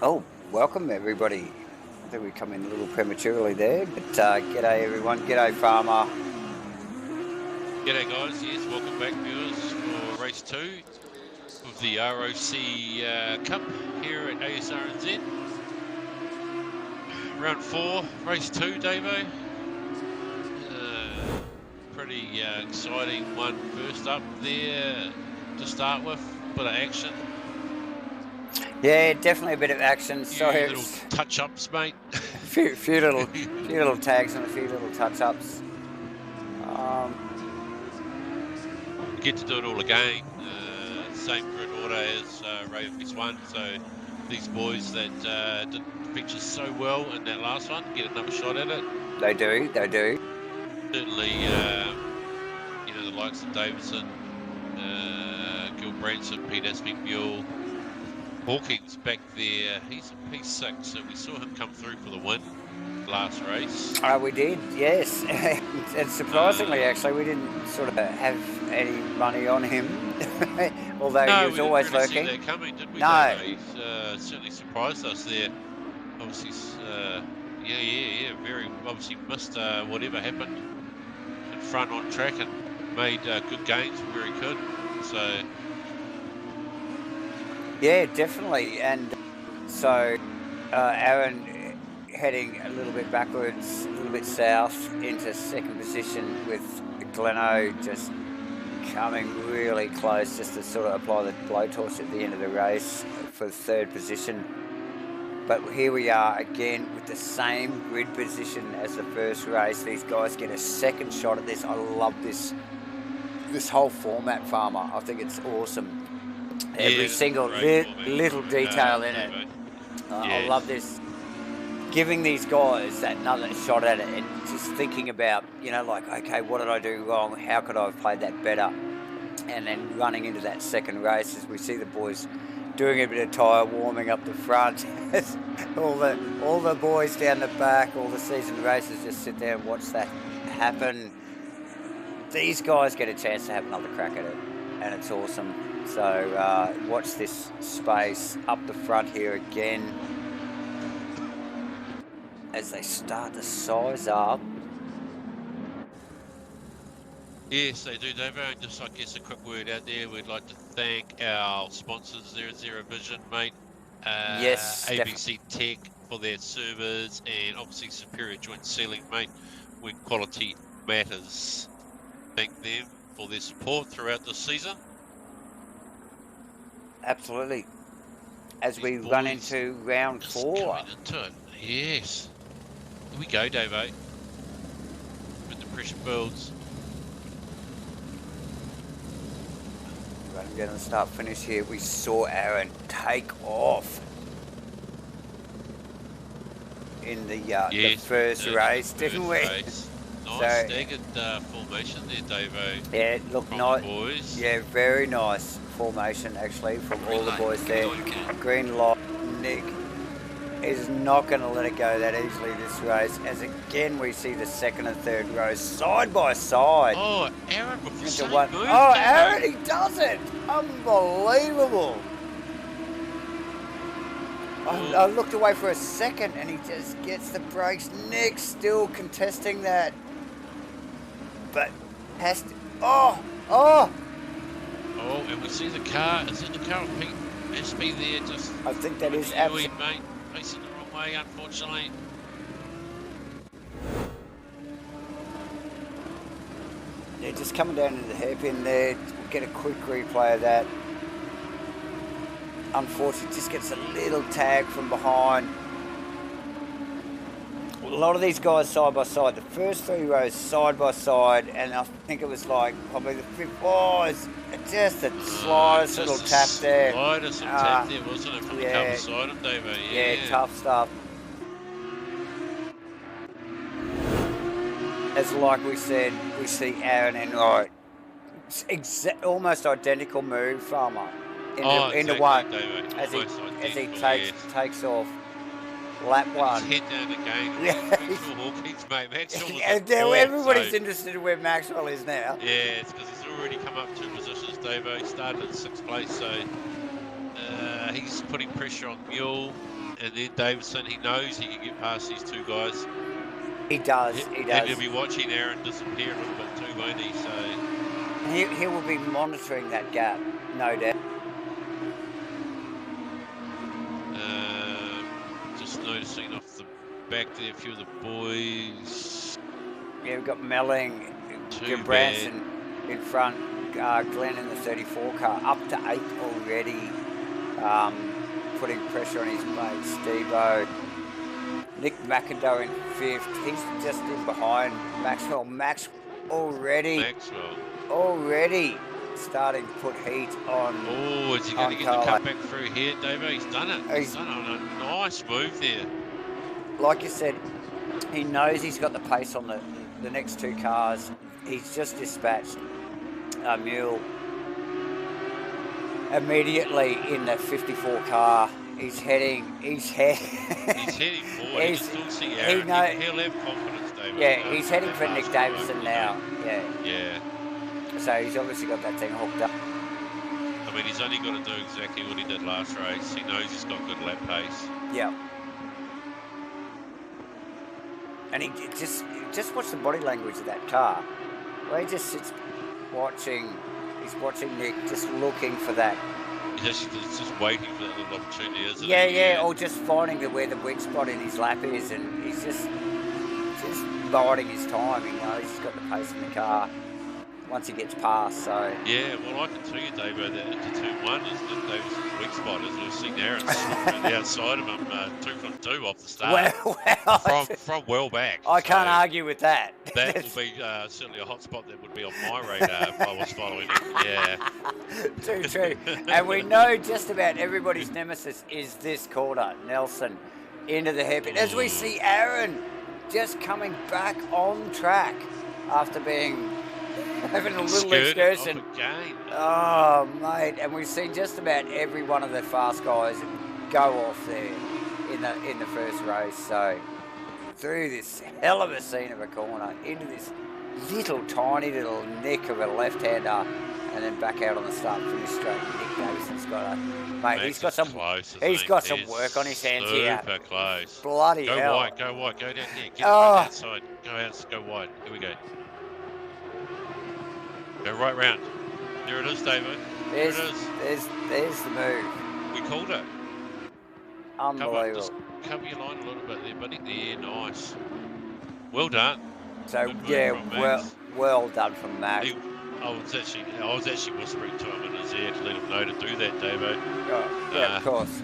Oh, welcome everybody. I think we come in a little prematurely there, but g'day everyone, g'day Farmer. G'day guys, yes, welcome back viewers for race 2 of the ROC Cup here at Asrnz. Round 4, race 2, Davo. Pretty exciting one first up there to start with, bit of action. Yeah, definitely a bit of action. Few little touch-ups, mate. few little tags and a few little touch-ups. Get to do it all again. Same grid order as race 1, so these boys that didn't feature so well in that last one get another shot at it. They do. Certainly, you know, the likes of Davison, Gil Branson, Pete Aspinall, Hawkins back there. He's a P6, so we saw him come through for the win last race. We did, yes. And surprisingly, actually, we didn't sort of have any money on him, although no, he was always really lurking. See that coming, did we? No. He's certainly surprised us there. Obviously, yeah. Very obviously missed whatever happened in front on track and made good gains where he could. So. Yeah, definitely. And so Aaron heading a little bit backwards, a little bit south into second position with Gleno just coming really close just to sort of apply the blowtorch at the end of the race for third position. But here we are again with the same grid position as the first race. These guys get a second shot at this. I love this whole format, Farmer. I think it's awesome. Every single little detail in it. I love this. Giving these guys that another shot at it and just thinking about, you know, like, okay, what did I do wrong? How could I have played that better? And then running into that second race as we see the boys doing a bit of tyre warming up the front. all the boys down the back, all the seasoned racers just sit there and watch that happen. These guys get a chance to have another crack at it, and it's awesome. So watch this space up the front here again as they start to size up. Yes, they do, Davo. And just, I guess, a quick word out there. We'd like to thank our sponsors there at Zero Vision, mate. Yes, ABC Tech for their servers, and obviously Superior Joint Sealing, mate, when quality matters. Thank them for their support throughout the season. Absolutely. As we run into round 4. Coming into it, yes. Here we go, Davo. When the pressure builds. Running down the start finish here, we saw Aaron take off in the first race, didn't we? Nice staggered formation there, Davo. Yeah, it looked nice. Boys. Yeah, very nice formation actually from all the boys there. Green light. Nick is not going to let it go that easily this race, as again we see the second and third rows side by side. Oh, Aaron with the same one. move, Oh, Aaron, he does it! Unbelievable! I looked away for a second and he just gets the brakes. Nick still contesting that. But has to... Oh, and we see the car. Is it the car of Pete SB there? Just I think that is absolutely... mate. Facing the wrong way, unfortunately. Yeah, just coming down to the hairpin there. We'll get a quick replay of that. Unfortunately, just gets a little tag from behind. A lot of these guys side by side. The first 3 rows side by side, and I think it was like probably the 5th. Oh, it's just the slightest little tap there. Slightest little tap there, wasn't it, from the cover side of Davo? Yeah, tough stuff. As like we said, we see Aaron and Wright. Almost identical move, Farmer. Into one, as he takes off. Lap 1. Head down again. Yeah. Hawkins, mate. Maxwell everybody's interested in where Maxwell is now. Yeah, it's because he's already come up 2 positions, Davo. He started in 6th place, so he's putting pressure on Mule. and then Davison, he knows he can get past these two guys. He does. And he'll be watching Aaron disappear a little bit too, won't he? So he will be monitoring that gap, no doubt. Just noticing off the back there, a few of the boys. Yeah, we've got Melling, Branson in front, Glenn in the 34 car, up to 8 already, putting pressure on his mate, Steve-O. Nick McIndoe in 5th, he's just in behind Maxwell. Already starting to put heat on. Oh, is he going to get the cut back through here, Davo? He's done it. He's done it on a nice move there. Like you said, he knows he's got the pace on the next two cars. He's just dispatched Mule immediately in the 54 car. He's heading forward. He can still see Aaron. He'll have confidence, David. Yeah, he's heading for Nick Davison now. Yeah. So he's obviously got that thing hooked up. I mean, he's only got to do exactly what he did last race. He knows he's got good lap pace. Yeah. And he just watch the body language of that car. Where he just sits watching. He's watching Nick, just looking for that. He's just waiting for that little opportunity, isn't he? Yeah, or just finding where the weak spot in his lap is, and he's just biding his time. He knows he's got the pace in the car once he gets past. So yeah, well, I can tell you, Davo, that into turn 1 is that Davison's weak spot, as we've seen Aaron on the outside of him, 2 from 2 off the start. Well, from well back. I can't argue with that. That will be certainly a hot spot that would be on my radar if I was following it. Yeah. Too true. And we know just about everybody's nemesis is this corner, Nelson, into the hairpin. As we see Aaron just coming back on track after having a little excursion. Oh, mate. And we've seen just about every one of the fast guys go off there in the first race. So through this hell of a scene of a corner, into this tiny little nick of a left-hander, and then back out on the start finish straight. Nick Davison's got he's got some work on his hands here. Super close. Bloody hell. Go wide, go down here. Get outside. Go wide. Here we go. Go right round. There it is, David. There's the move. We called it. Unbelievable. Cover your line a little bit there, buddy. Yeah, nice. Well done. So well done from Matt. I was actually whispering to him in his ear to let him know to do that, Davo. Oh, yeah, of course.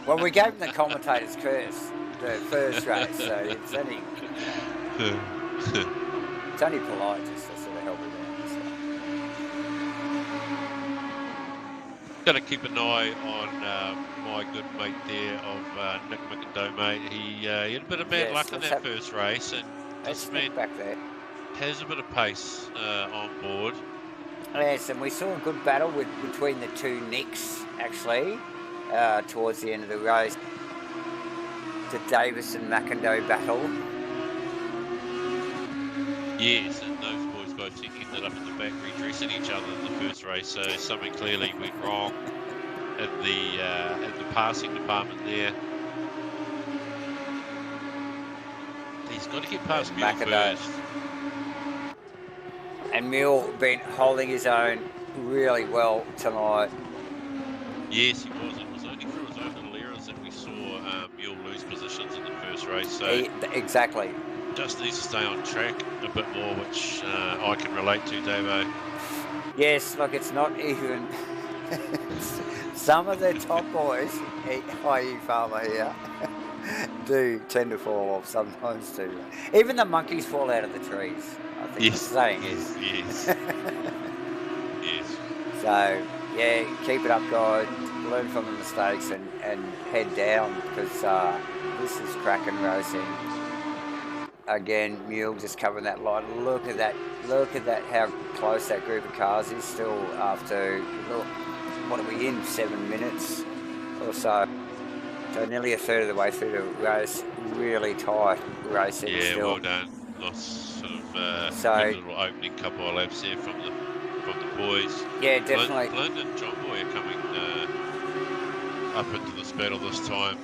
Well, we gave him the commentator's curse the first race, so it's only polite just to sort of help him out. Got to keep an eye on my good mate there of Nick McIndoe, mate. He had a bit of bad luck in that first race, and this man back there has a bit of pace on board. Yes, and we saw a good battle between the two Nicks, actually, towards the end of the race. The Davison-McIndoe battle. Yes, and those boys both ended up in the back redressing each other in the first race, so something clearly went wrong in the passing department there. He's got to get past Mule first. And Mule been holding his own really well tonight. Yes, he was. It was only through his own little errors that we saw Mule lose positions in the first race. So exactly. Just needs to stay on track a bit more, which I can relate to, Davo. Yes, look, it's not even... Some of the top boys, i.e. Farmer here, do tend to fall off sometimes too. Even the monkeys fall out of the trees, I think the saying is. Yes. Yes. So, yeah, keep it up, guys. Learn from the mistakes and head down, because this is cracking racing. Again, Mule just covering that line. Look at that, how close that group of cars is still after, look, what are we in, 7 minutes or so? So nearly a third of the way through the race, really tight racing yeah, still. Well done. Nice sort of good little opening couple of laps there from the boys. Yeah, definitely. Glenn and John Boy are coming up into this battle this time.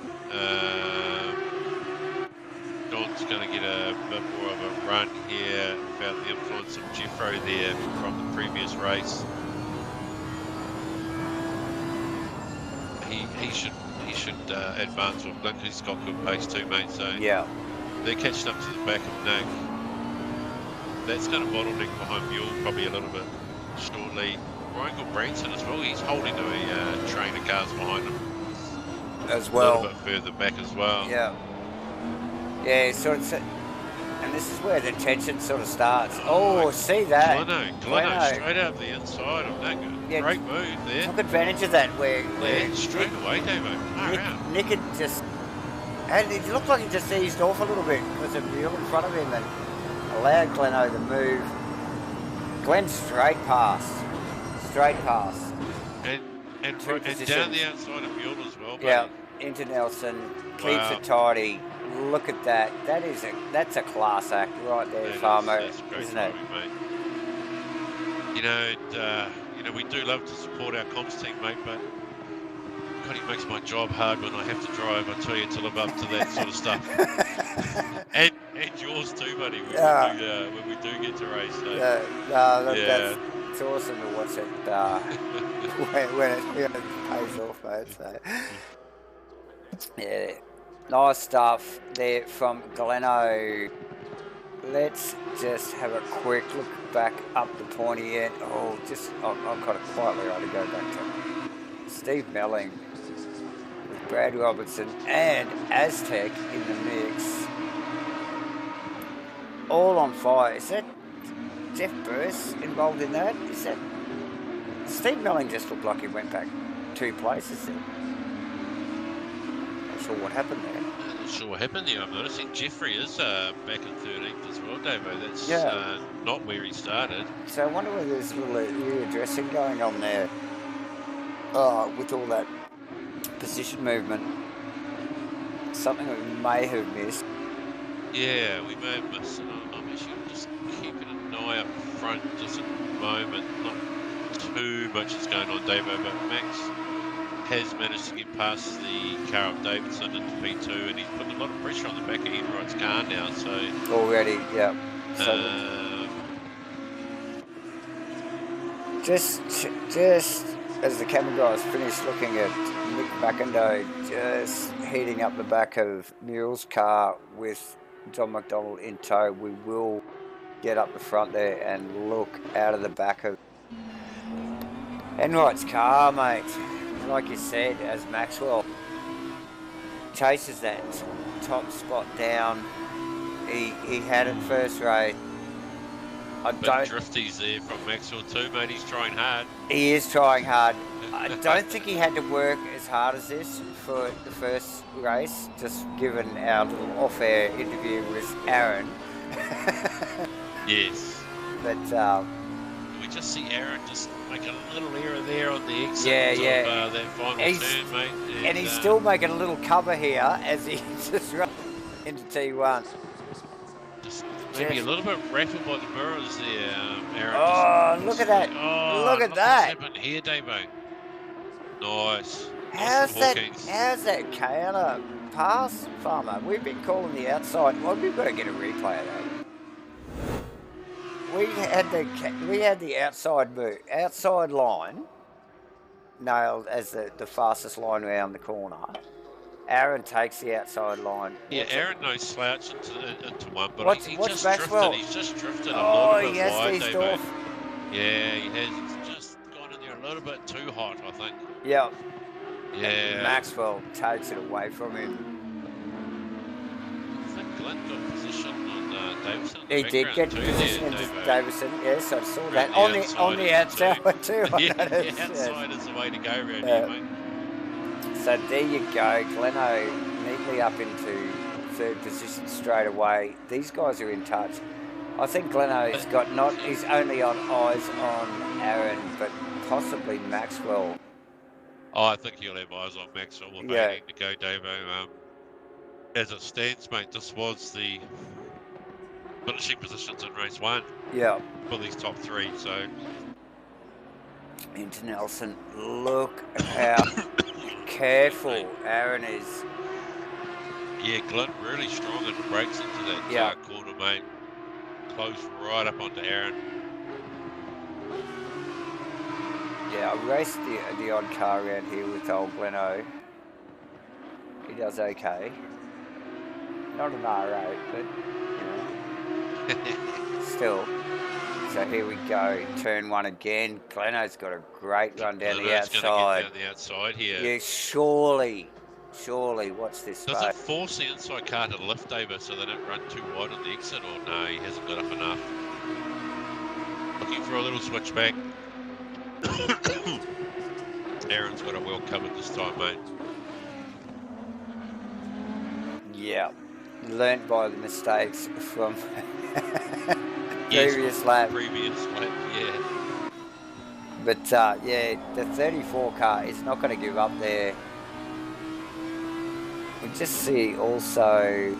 John's going to get a bit more of a run here without the influence of Jeffro there from the previous race. He should advance with Blink. He's got good pace too, mate. So yeah, they're catching up to the back of Nick. That's going to bottleneck behind Mule probably a little bit shortly. Ryan Branson as well. He's holding to a train of cars behind him as well. A little bit further back as well. Yeah. Yeah, so it's, and this is where the tension sort of starts. Oh, see that? Gleno, straight out the inside of that. Yeah, great move there. Took advantage of that where straight away, Davo. Nick had just, and it looked like he just eased off a little bit because of Mule in front of him and allowed Gleno to move. Glenn straight past. And down the outside of Mule as well, buddy. Yeah, into Nelson, keeps it tidy. Look at that. That's a class act right there, Farmer, isn't it? Mate. You know, we do love to support our comms team, mate, but God, it makes my job hard when I have to drive, I tell you, to live up to that sort of stuff. and yours too, buddy, when we do get to race. So. It's awesome to watch it when it pays off, mate. So. Yeah, nice stuff there from Gleno. Let's just have a quick look back up the pointy end. Oh, I've got it quietly right to go back to Steve Melling with Brad Robertson and Aztec in the mix. All on fire. Is that Jeff Burse involved in that? Is that Steve Melling just looked like he went back 2 places there. Not sure what happened there. Not sure what happened there. I'm noticing Jeffrey is back in 13th as well, Davo. That's not where he started. So I wonder whether there's a little readdressing going on there with all that position movement. Something that we may have missed. Yeah, we may have missed it. I'm actually just keeping an eye up front just at the moment. Not too much is going on, Davo, but Max has managed to get past the car of Davidson into P2, and he's putting a lot of pressure on the back of Enright's car now. So already, yeah. So just as the camera guys finished looking at Nick McIndoe just heating up the back of Mule's car with John McDonald in tow, we will get up the front there and look out of the back of Enright's car, mate. Like you said, as Maxwell chases that top spot down, he had it first race. Drifties there from Maxwell too, mate. He's trying hard. He is trying hard. I don't think he had to work as hard as this for the first race, just given our little off-air interview with Aaron. Yes. But we just see Aaron just make a little error there on the exit of that final turn, mate. And he's still making a little cover here as he just runs into T1. Maybe a little bit rattled by the mirrors there, Aaron. Oh, look at that. Look at that. What's happened here, Davo? Nice. How's that counter pass, Farmer? We've been calling the outside. Well, we've got to get a replay of that. We had the outside line nailed as the fastest line around the corner. Aaron takes the outside line. Yeah, Aaron no slouch into one, but he just Maxwell? drifted. He's just drifted a little bit wide, Dave. Yeah, he has. He's just gone in there a little bit too hot, I think. Yeah. Yeah. And Maxwell takes it away from him. I think Glenn got position on Davison. He did get position into Davison. Yes, I saw that on the outside too. Yeah, the outside is the way to go around here, mate. So there you go, Gleno neatly up into third position straight away. These guys are in touch. I think Gleno's got he's only on eyes on Aaron, but possibly Maxwell. Oh, I think he'll have eyes on Maxwell. We're waiting to go, Davo. As it stands, mate, this was the finishing positions in race 1. Yeah. For these top 3, so. Into Nelson. Look at how careful Aaron is Yeah, Glenn really strong and breaks into that corner, mate. Close right up onto Aaron. Yeah, I raced the odd car around here with old Gleno. He does okay. Not an R8, but, you know, still. So here we go, turn 1 again. Gleno's got a great run down the outside. Gonna get down the outside here. Yeah, surely, watch this space. Does it force the inside car to lift over so they don't run too wide on the exit, or no, he hasn't got up enough? Looking for a little switchback. Aaron's got it well covered this time, mate. Yeah, learnt by the mistakes from previous lap. Yeah. But yeah, the 34 car is not going to give up there. We just see also,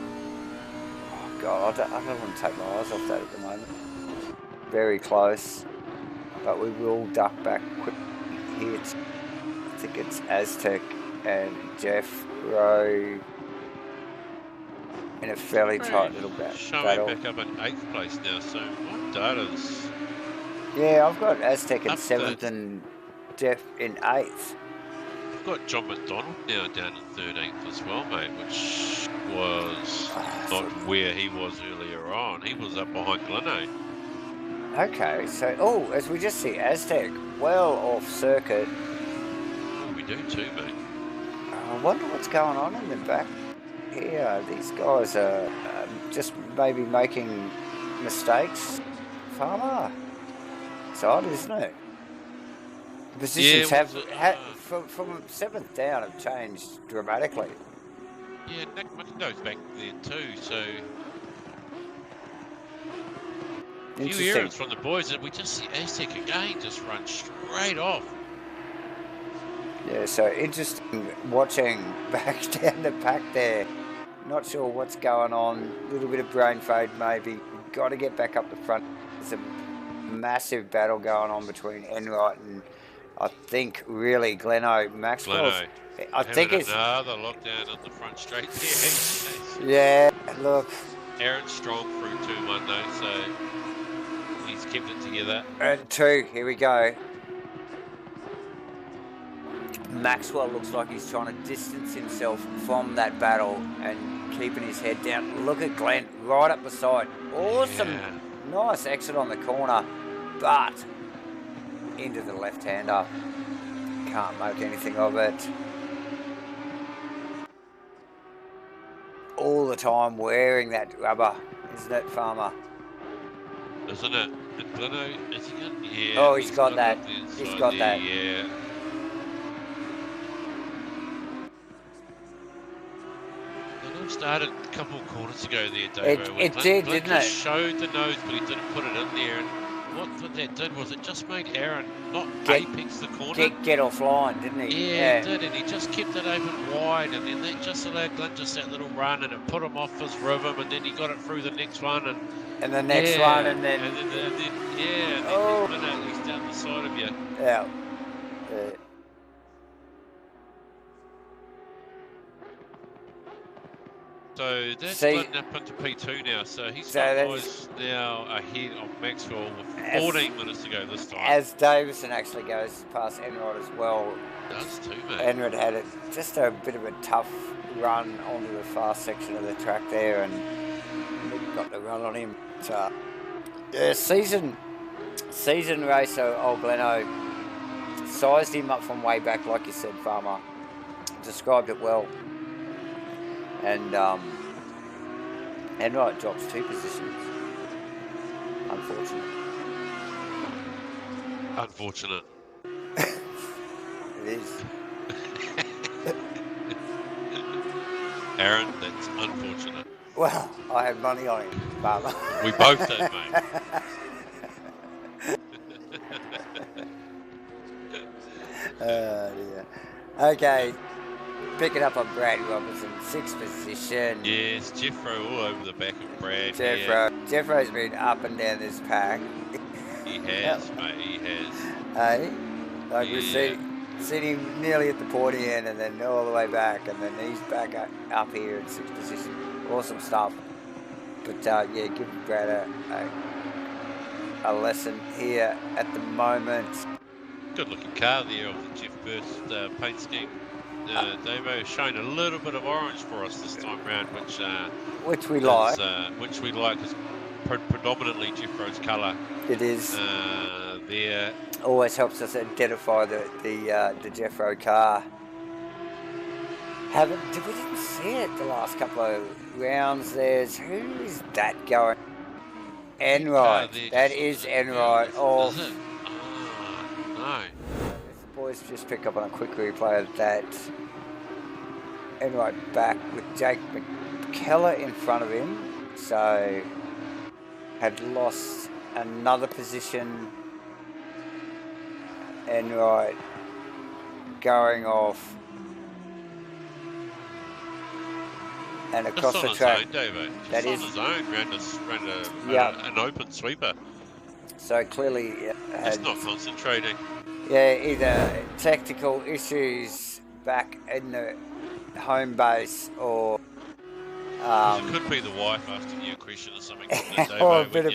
oh God, I don't want to take my eyes off that at the moment. Very close, but we will duck back quick here. I think it's Aztec and Jeff Rowe in a fairly tight little battle. Showing back up in 8th place now, so my data's... Yeah, I've got Aztec in 7th and Jeff in 8th. I've got John McDonald now down in 13th as well, mate, which was not where he was earlier on. He was up behind Gleno. Okay, so, as we just see Aztec well off circuit. Oh, we do too, mate. I wonder what's going on in the back here. These guys are just maybe making mistakes. Farmer. It's odd, isn't it? Positions from 7th down have changed dramatically. Yeah, Nick McIndoe's back there too, so... A few errors from the boys, and we just see Aztec again just run straight off. Yeah, so interesting watching back down the pack there. Not sure what's going on. A little bit of brain fade maybe. We've got to get back up the front. There's a massive battle going on between Enright and I think really Gleno Maxwell. I think it's another lockdown on the front straight there. Yeah, look. Aaron's strong through 2-1 though, so he's kept it together. And 2, here we go. Maxwell looks like he's trying to distance himself from that battle and keeping his head down. Look at Glenn right up the side. Awesome. Yeah. Nice exit on the corner, but into the left-hander. Can't make anything of it. All the time wearing that rubber, isn't it, Farmer? Isn't it? And Gleno, is he got? Yeah. Oh, he's got that. He's got that. Yeah. Started a couple of corners ago there, Davo. It did, didn't it? Showed the nose, but he didn't put it in there. And what that did was it just made Aaron not apex the corner. Get offline, didn't he? Yeah, it did, and he just kept it open wide, and then that just allowed Glenn just that little run, and it put him off his rhythm, and then he got it through the next one, and the next one, and then he's down the side of you. Yeah. So that's Glenn up into P2 now, so he's got boys now ahead of Maxwell with 14 minutes to go this time. As Davison actually goes past Enright as well. Does too, mate. Enright had just a bit of a tough run onto the fast section of the track there, and Nick got the run on him. So, yeah, season racer, old Gleno sized him up from way back, like you said, Farmer. Described it well. And Enright drops 2 positions. Unfortunate. It is. Aaron, that's unfortunate. Well, I had money on him, Farmer. We both did, mate. Dear. Okay. Picking up on Brad Robinson, 6th position. Yes, Jeffro all over the back of Brad. Jeffro's been up and down this pack. He has, mate, he has. Hey, like we see, seen him nearly at the pointy end and then all the way back, and then he's back up here in 6th position. Awesome stuff. But yeah, give Brad a lesson here at the moment. Good looking car there of the Jeff Burst paint scheme. Davo showing a little bit of orange for us this time round, which we like. Which we like is predominantly Jeff Burst colour. It is. There. Always helps us identify the Jeffro car. We didn't see it the last couple of rounds. Who is that going? Enright. That is Enright. Oh. Is it? No. The boys just pick up on a quick replay of that. Enright back with Jake McKellar in front of him. So had lost another position. Enright going off. And across the track. That is on his own, ran an open sweeper. So clearly, it's not concentrating. Yeah, either technical issues back in the home base, or it could be the wife asking you a question or something. Or a bit of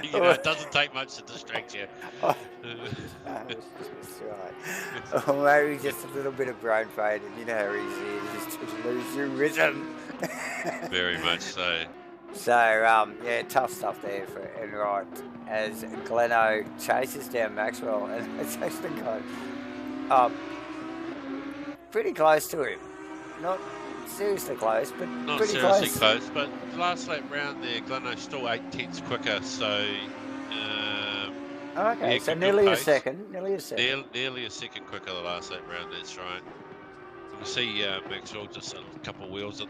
you know, it doesn't take much to distract you. That's right. Or maybe just a little bit of brain fade, and you know how easy it is to lose your rhythm. Very much so. So, yeah, tough stuff there for Enright as Gleno chases down Maxwell, and it's actually got pretty close to him. Not seriously close, but not pretty seriously close. But last lap round there, Gleno still 8/10 quicker, so. Okay, yeah, so nearly a second. Nearly a second quicker the last lap round. That's right. We see Maxwell just a couple of wheels on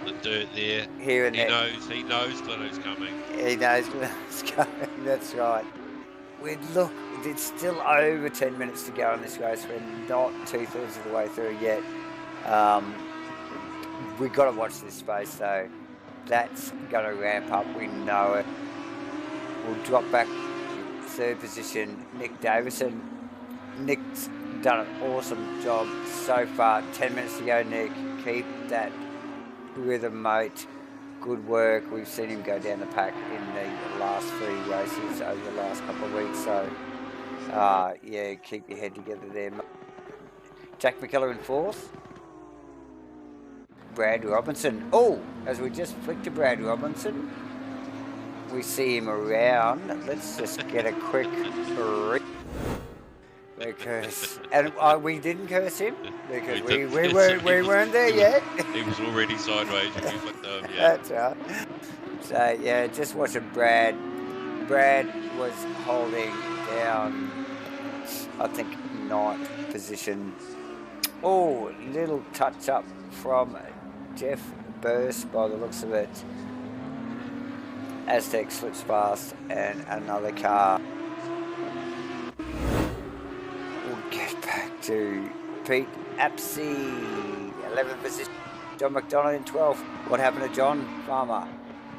the dirt there. Here and there. He knows Gleno's coming. He knows Gleno's coming. That's right. Look, it's still over 10 minutes to go in this race. We're not 2/3 of the way through yet. We've got to watch this space, though. That's going to ramp up. We know it. We'll drop back 3rd position, Nick Davison. Nick's done an awesome job so far. 10 minutes to go, Nick. Keep that rhythm, mate. Good work. We've seen him go down the pack in the last 3 races over the last couple of weeks. So, yeah, keep your head together there, mate. Jack McKellar in 4th. Brad Robinson. Oh, as we just flicked to Brad Robinson, we see him around. Let's just get a quick because, and we didn't curse him because we weren't there yet. He was already sideways when we flicked over. Yeah. That's right. So yeah, just watching Brad. Brad was holding down, I think, 9th position. Oh, little touch up from Jeff Burst by the looks of it. Aztec slips past and another car. We'll get back to Pete Apsey, 11th position. John McDonald in 12th. What happened to John Farmer?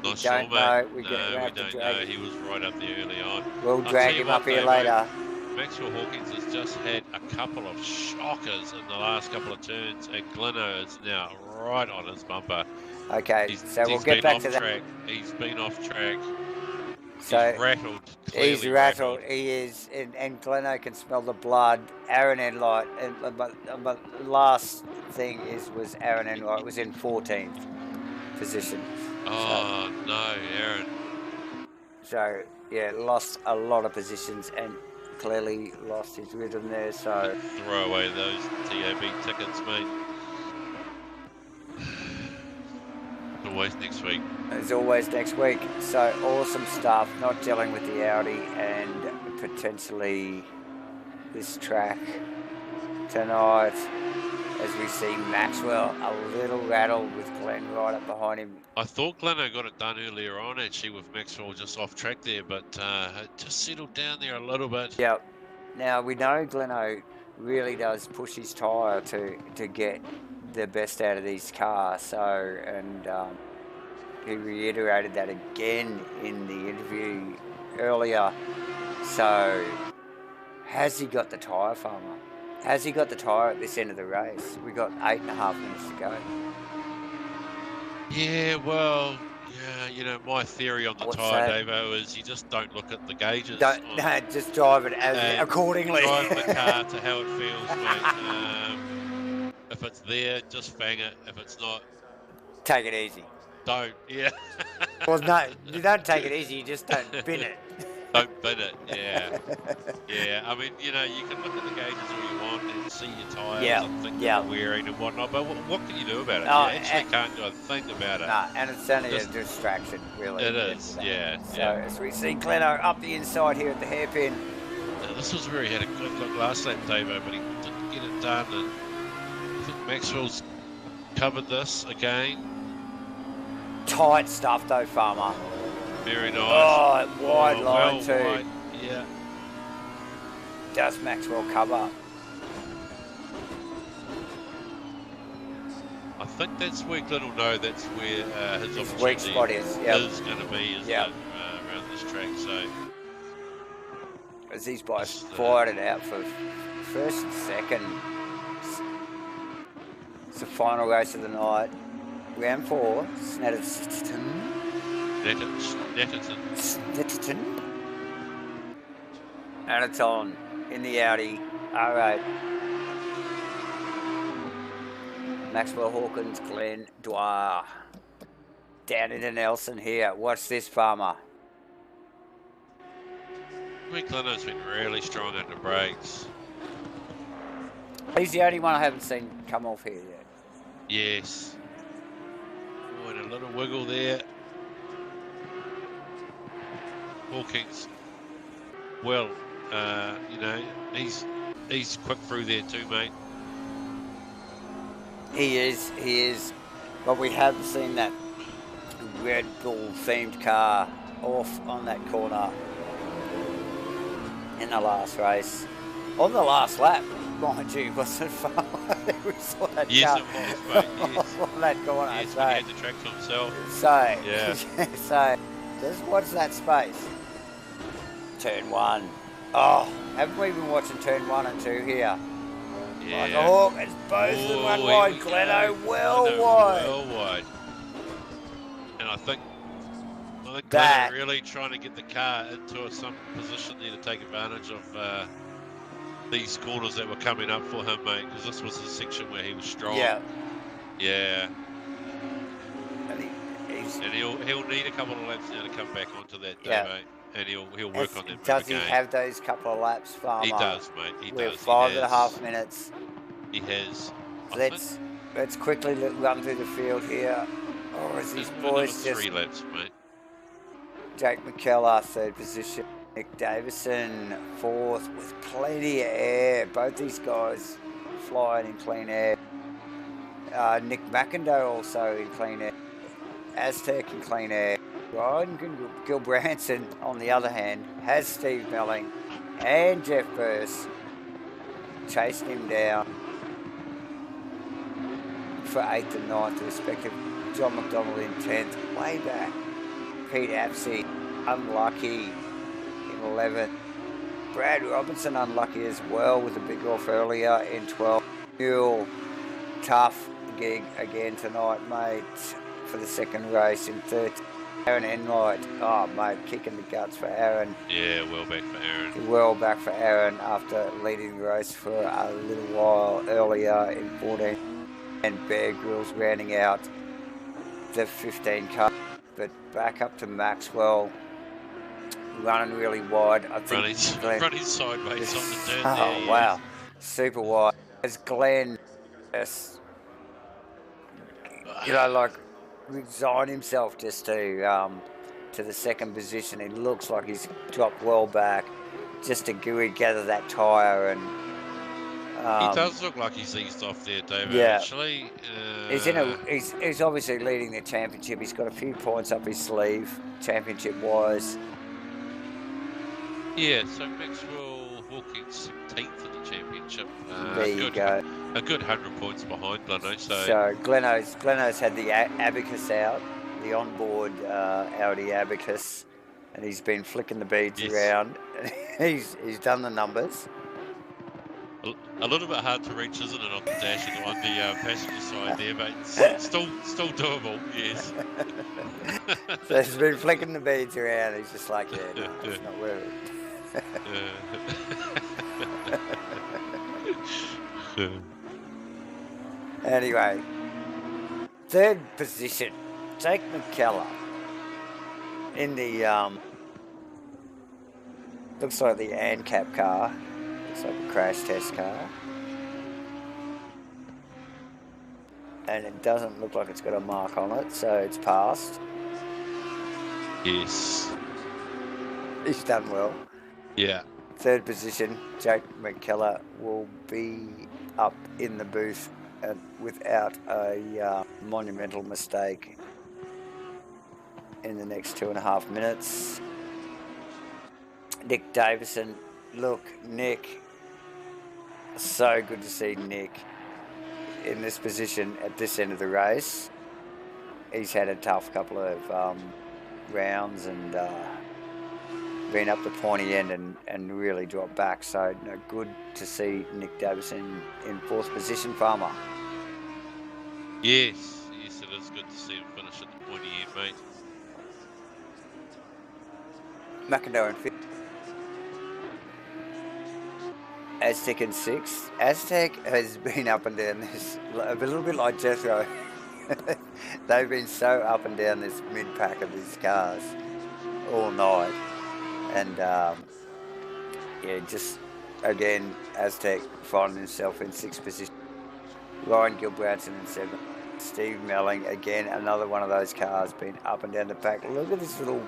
Not sure, mate. Know. We don't know. He was right up there early on. We'll drag him up here later. Maxwell Hawkins has just had a couple of shockers in the last couple of turns, and Gleno is now right on his bumper. Okay, so we'll get back to that. He's been off track. So he's rattled. He's rattled. He is, and Gleno can smell the blood. Aaron Enright, but last thing was Aaron Enright was in 14th position. Oh so, no, Aaron. So yeah, lost a lot of positions and clearly lost his rhythm there. So throw away those TAB tickets, mate. Always next week. As always next week. So awesome stuff. Not gelling with the Audi and potentially this track tonight. As we see Maxwell a little rattled with Glenn right up behind him. I thought Gleno got it done earlier on actually with Maxwell just off track there, but it just settled down there a little bit. Yep. Now we know Gleno really does push his tyre to get the best out of these cars. So, and he reiterated that again in the interview earlier. So Has he got the tyre, Farmer? Has he got the tyre at this end of the race? We've got 8.5 minutes to go. Yeah, well, yeah, you know, my theory on the tyre, Davo, is you just don't look at the gauges. No, just drive it accordingly. Drive the car to how it feels, mate. If it's there, just fang it. If it's not, take it easy. Don't, yeah. Well, no, you don't take it easy, you just don't bin it. Don't bin it, yeah. Yeah, I mean, you know, you can look at the gauges all you want and see your tyres and think they're wearing and whatnot, but what can you do about it? You actually can't do a thing about it. No, and it's only a distraction, really. It is, yeah. So, as we see Gleno up the inside here at the hairpin. Now, this was where he had a good look last lap, Davo, but he didn't get it done, and I think Maxwell's covered this again. Tight stuff, though, Farmer. Very nice. Oh, wide line too. Wide. Yeah. Does Maxwell cover? I think that's where Glenn will know that's where his weak spot is. Is going to be around this track. So as these boys fired it out for first and second. It's the final race of the night. Round 4, Snetterton. Snetterton. And it's on in the Audi R8. Maxwell Hawkins, Glenn Dwyer. Down into Nelson here. Watch this, Farmer. I mean, Glenno's been really strong under brakes. He's the only one I haven't seen come off here yet. Yes. Oh, and a little wiggle there. Hawkins, well, you know, he's quick through there too, mate. He is. But we have seen that Red Bull themed car off on that corner in the last race. On the last lap, mind you, wasn't it fun? We saw that yes, car. It was, mate. Yes. On that corner. Yes, so, he had the track to himself. So, yeah. So, just watch that space. Turn 1. Oh, haven't we been watching turn 1 and 2 here? Yeah. Like a hawk, it's both in one wide. Gleno well wide. Well wide. And I think Gleno really trying to get the car into some position there to take advantage of these corners that were coming up for him, mate, because this was the section where he was strong. Yeah. Yeah. And he'll need a couple of laps now to come back onto that day, mate. And he'll work on that. Does he have those couple of laps, Farmer? He does, mate. He We're does. 5.5 minutes. He has. Let's quickly run through the field here. Oh, is these boys just 3 laps, mate. Jake McKellar, 3rd position. Nick Davison, 4th, with plenty of air. Both these guys flying in clean air. Nick McIndoe also in clean air. Aztec in clean air. Ryan Gilbranson, on the other hand, has Steve Melling and Jeff Burse chasing him down for 8th and 9th respectively. John McDonald in 10th, way back. Pete Apsey, unlucky in 11th. Brad Robinson, unlucky as well with a big off earlier in 12th. Real tough gig again tonight, mate, for the second race in 13th. Aaron Enright, oh mate, kicking the guts for Aaron. Yeah, well back for Aaron. Well back for Aaron after leading the race for a little while earlier in 14. And Bear Grylls rounding out the 15 car. But back up to Maxwell, running really wide. I think running sideways on the turn. Oh wow, super wide. As Glenn, you know, like, resign himself just to the second position. He looks like he's dropped well back just to gather that tyre, and he does look like he's eased off there, David. Yeah, actually, he's obviously leading the championship. He's got a few points up his sleeve, championship wise. Yeah, so Maxwell Hawkins 17th in the championship. There you go. A good 100 points behind Gleno. So Gleno's had the Abacus out, the onboard Audi Abacus, and he's been flicking the beads around. He's done the numbers. A little bit hard to reach, isn't it, on the dash and on the passenger side there, but still doable, yes. So he's been flicking the beads around. He's just like, yeah, no, it's not worth it. Anyway, third position, Jake McKellar in the looks like the ANCAP car. Looks like a crash test car. And it doesn't look like it's got a mark on it, so it's passed. Yes. He's done well. Yeah. Third position, Jake McKellar will be up in the booth without a monumental mistake in the next 2.5 minutes. Nick Davison, look, Nick, so good to see Nick in this position at this end of the race. He's had a tough couple of rounds and been up the pointy end and really dropped back. So good to see Nick Davison in fourth position, Farmer. Yes, it is good to see him finish at the pointy end, mate. McIndoe in fifth. Aztec in sixth. Aztec has been up and down this, a little bit like Jethro. They've been so up and down this mid-pack of these cars all night. And, just, again, Aztec finding himself in sixth position. Ryan Gilbranson in seventh. Steve Melling, again, another one of those cars been up and down the pack. Look at this little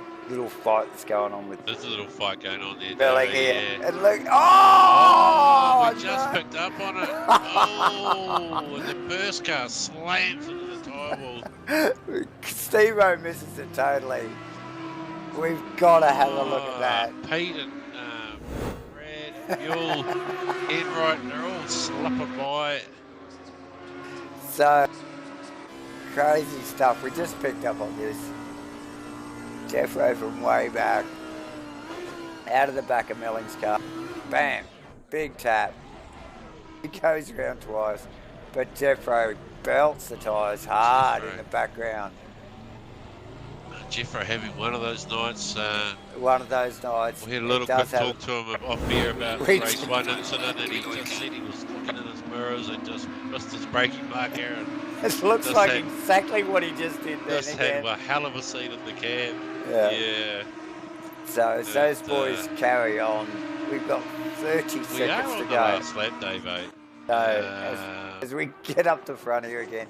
fight that's going on with... There's a little fight going on there. Melling here. Yeah. And look... Oh! We just picked up on it. Oh! And the first car slams into the tyre wall. Steve-O misses it totally. We've got to have a look at that. Pete and Brad, Mule, Enright, they're all slipping by. So, crazy stuff. We just picked up on this. Jeffro from way back. Out of the back of Melling's car. Bam. Big tap. He goes around twice. But Jeffro belts the tyres hard in the background. Jeffro having one of those nights. One of those nights. We had a little quick talk to him off air about race one incident, and he just said he was looking in his mirrors and just missed his braking marker. And it looks like exactly what he just did then. Just had a hell of a seat in the cab. Yeah. So those boys carry on. We've got 30 seconds to go. We are on the last lap, Dave. So as we get up the front here again,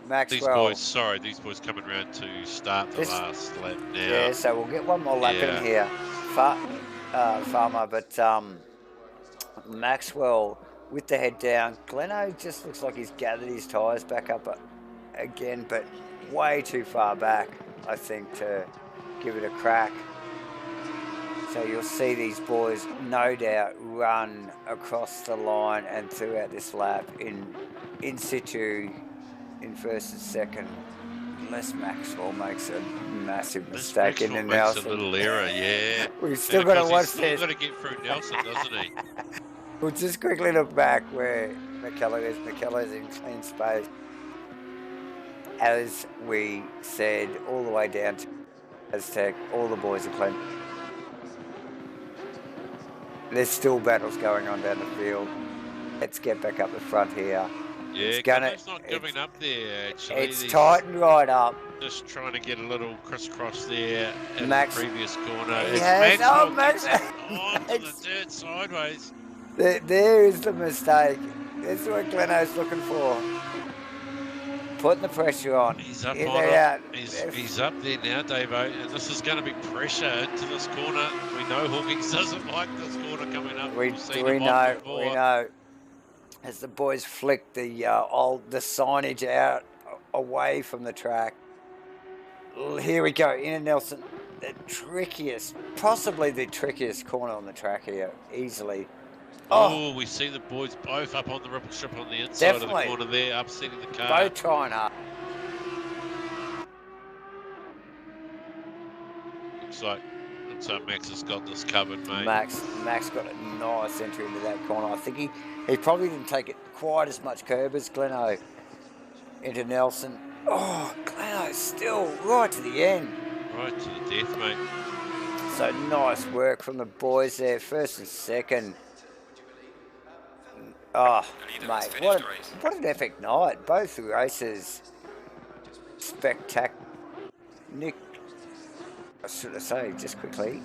Maxwell. These boys coming around to start the last lap now. Yeah, so we'll get one more lap in here, Farmer. But Maxwell with the head down. Gleno just looks like he's gathered his tyres back up again, but way too far back, I think, to give it a crack. So you'll see these boys, no doubt, run across the line and throughout this lap in situ. In first and second, unless Maxwell makes a massive mistake in the Nelson. Makes a little error, yeah. We've still got to watch this. He's got to get through Nelson, doesn't he? We'll just quickly look back where McKellar is. McKellar's in clean space. As we said, all the way down to Aztec, all the boys are clean. There's still battles going on down the field. Let's get back up the front here. Yeah, it's not giving up there, actually. It's tightened right up. Just trying to get a little crisscross there in the previous corner. Max onto the dirt sideways. There is the mistake. That's what Gleno's looking for. Putting the pressure on. He's up on it. He's up there now, Davo, and this is going to be pressure into this corner. We know Hawkins doesn't like this corner coming up. We know. As the boys flick the signage out away from the track. Here we go, in Nelson. Possibly the trickiest corner on the track here, easily. Oh, we see the boys both up on the ripple strip on the inside of the corner there, upsetting the car. Both trying hard. Looks like Looks like Max has got this covered, mate. Max got a nice entry into that corner. I think he probably didn't take it quite as much curb as Gleno into Nelson. Oh, Gleno still right to the end. Right to the death, mate. So nice work from the boys there, first and second. Oh, mate, what an epic night. Both races spectacular. Nick, I should say just quickly,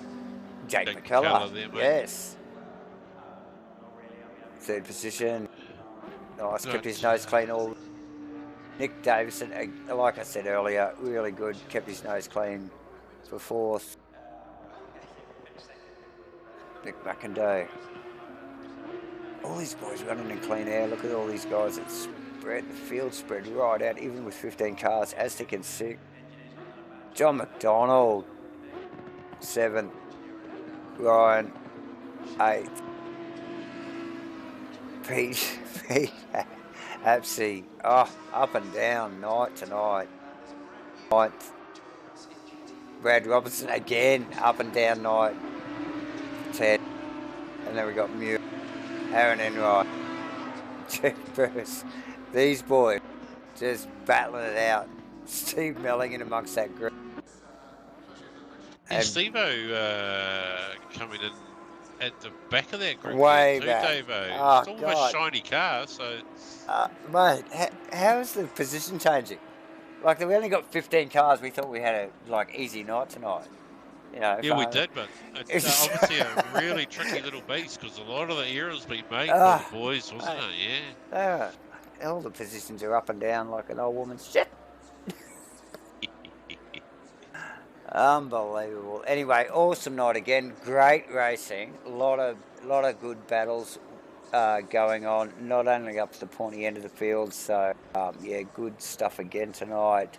Jake McCullough there, yes. Third position. Nice, kept his nose clean all. Nick Davison, like I said earlier, really good, kept his nose clean for fourth. Nick McIndoe. All these boys running in clean air. Look at all these guys that spread the field, spread right out, even with 15 cars. Aztec in 6. John McDonald, 7th. Ryan, 8th. Pete Apsey, up and down, night to night. 9th. Brad Robertson again, up and down night. 10. And then we got Muir, Aaron Enright, Jeff Burris. These boys just battling it out. Steve Melling in amongst that group. Is Steve-O coming in at the back of that group? Way too, back. Dave-O. Oh, it's almost God. shiny car, so... Mate, how is the position changing? Like, we only got 15 cars. We thought we had a easy night tonight. You know, yeah, we did, but it's obviously a really tricky little beast because a lot of the errors been made by the boys, wasn't it? Yeah. All the positions are up and down like an old woman's shit. Unbelievable. Anyway, awesome night again. Great racing. A lot of good battles going on. Not only up to the pointy end of the field. So yeah, good stuff again tonight.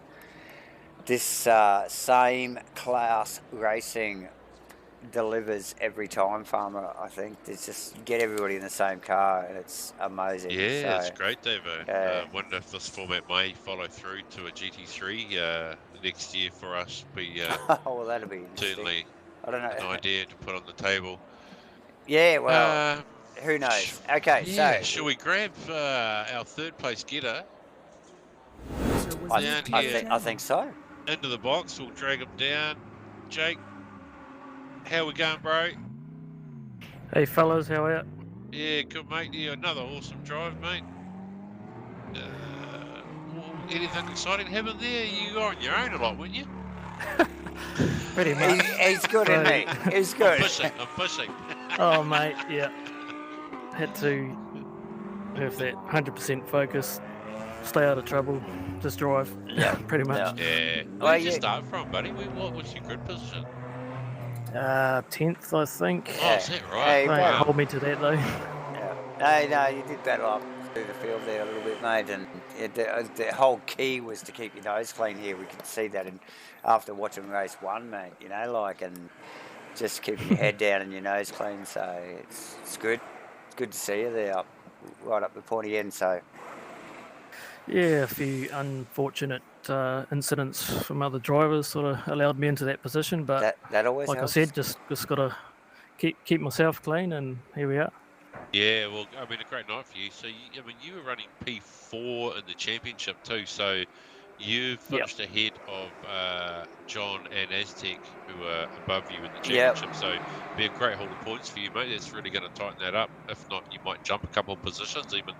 This same class racing delivers every time, Farmer. I think it's just get everybody in the same car, and it's amazing. Yeah, so, it's great, Davo. Wonder if this format may follow through to a GT3 next year for us. Oh, well, that'll be certainly I don't know. an idea to put on the table. Yeah, well, who knows? Okay, yeah, so shall we grab our third place getter? I think so. Into the box, we'll drag him down. Jake, how we going, bro? Hey fellas, how are you? Yeah, good mate. Yeah, another awesome drive, mate. Anything exciting happen there? You were on your own a lot, weren't you? Pretty much. He's good, isn't he? He's good. I'm pushing. Oh mate, yeah. Had to have that 100% focus, stay out of trouble, just drive. Yeah, pretty much. Yeah. Where did you start from, buddy? What's your grid position? 10th, I think. Oh, is that right? Don't hold me to that though. Yeah. No, you did battle up through the field there a little bit, mate. And the whole key was to keep your nose clean here. We could see that after watching race 1, mate. You know, and just keeping your head down and your nose clean. So it's good. It's good to see you there, right up the pointy end. So. Yeah, a few unfortunate incidents from other drivers sort of allowed me into that position, but that always like helps. I said, just got to keep myself clean, and here we are. Yeah, well, I mean, a great night for you. So, you were running P4 in the championship too, so you finished ahead of John and Aztec, who are above you in the championship. So, it'll be a great haul of points for you, mate. It's really going to tighten that up. If not, you might jump a couple of positions even.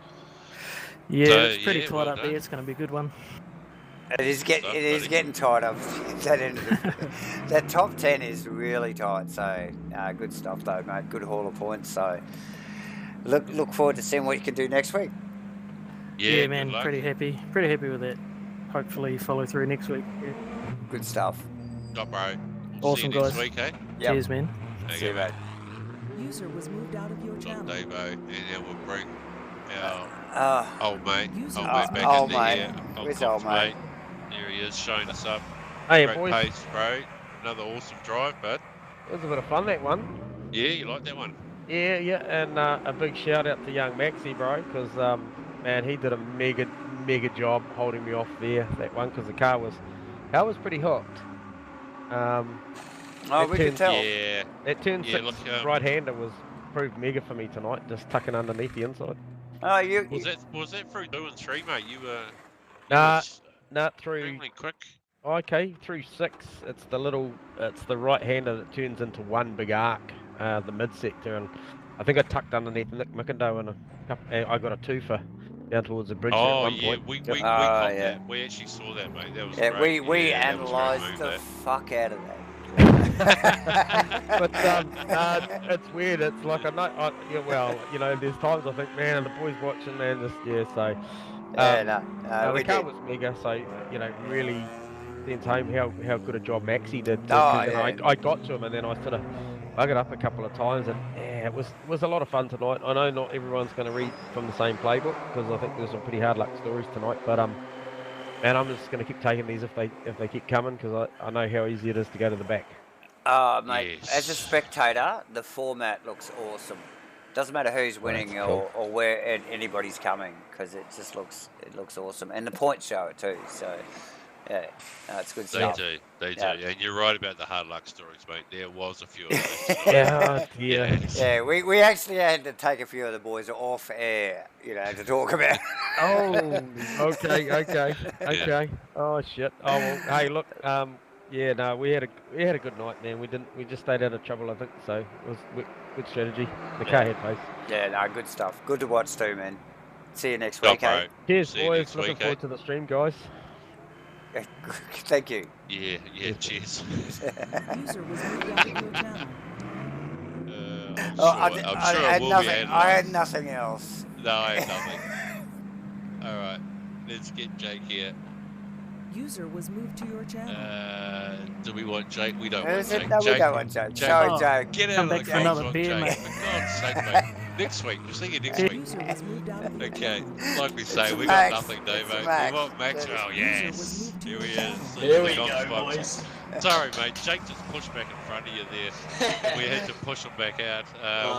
Yeah, so, it's pretty tight up there. It's going to be a good one. It is getting tight up that end of that top 10 is really tight. So good stuff though, mate. Good haul of points. So look forward to seeing what you can do next week. Yeah, man. Pretty happy with that. Hopefully follow through next week. Yeah. Good stuff. Got bro. Awesome, see you guys. Next week, eh? Yep. Cheers, man. See you, mate. User was moved out of your channel. Davo, and then we'll bring our old mate. Old mate back old in mate. there. Where's old mate? There he is, showing us up. Hey, Great boys. pace, bro. Another awesome drive, bud. It was a bit of fun, that one. Yeah, you like that one? Yeah, and a big shout out to young Maxie, bro, because man, he did a mega job holding me off there that one, because the car was pretty hooked. Oh, we can tell. Yeah. That turn 6 look, right-hander proved mega for me tonight, just tucking underneath the inside. Oh, was that through 2 and 3, mate? You were through. extremely quick. Okay, through 6, it's the right-hander that turns into one big arc, the mid-sector, and I think I tucked underneath Nick McIndoe and I got a twofer down towards the bridge at one point. We caught that. We actually saw that, mate. That was great. We analysed the fuck out of that. But it's weird. It's like there's times I think, man, are the boys watching, man, the car was mega, so really sends home how good a job Maxie did. I got to him and then I sort of buggered up a couple of times, and it was a lot of fun tonight. I know not everyone's going to read from the same playbook because I think there's some pretty hard luck stories tonight, but man, I'm just going to keep taking these if they keep coming because I know how easy it is to go to the back. Mate, as a spectator, the format looks awesome. Doesn't matter who's winning or where anybody's coming because it just looks awesome, and the points show it too. So yeah, it's good stuff. They do, and you're right about the hard luck stories, mate. There was a few of those. Yeah. We actually had to take a few of the boys off air, to talk about. Oh, okay. Oh shit. Oh well, hey, look. We had a good night, man. We just stayed out of trouble, I think. So it was good strategy. The car had pace. Yeah, no, good stuff. Good to watch too, man. See you next week, eh? Cheers, boys. Looking forward to the stream, guys. Thank you. Yeah, cheers. User was moved out of your channel. I had nothing else. No, I had nothing. All right, let's get Jake here. User was moved to your channel. Do we want Jake? We don't want Jake. No, we don't want Jake. Sorry, Jake. Get out of the game. Another beer, mate. For God's sake, mate. Next week. We'll see you next week. User was moved out of your Okay. channel. Like we say, we got nothing, Dave. We want Max. Oh, yes. Here he is. Here we go, boys. Sorry, mate. Jake just pushed back in front of you there. We had to push him back out.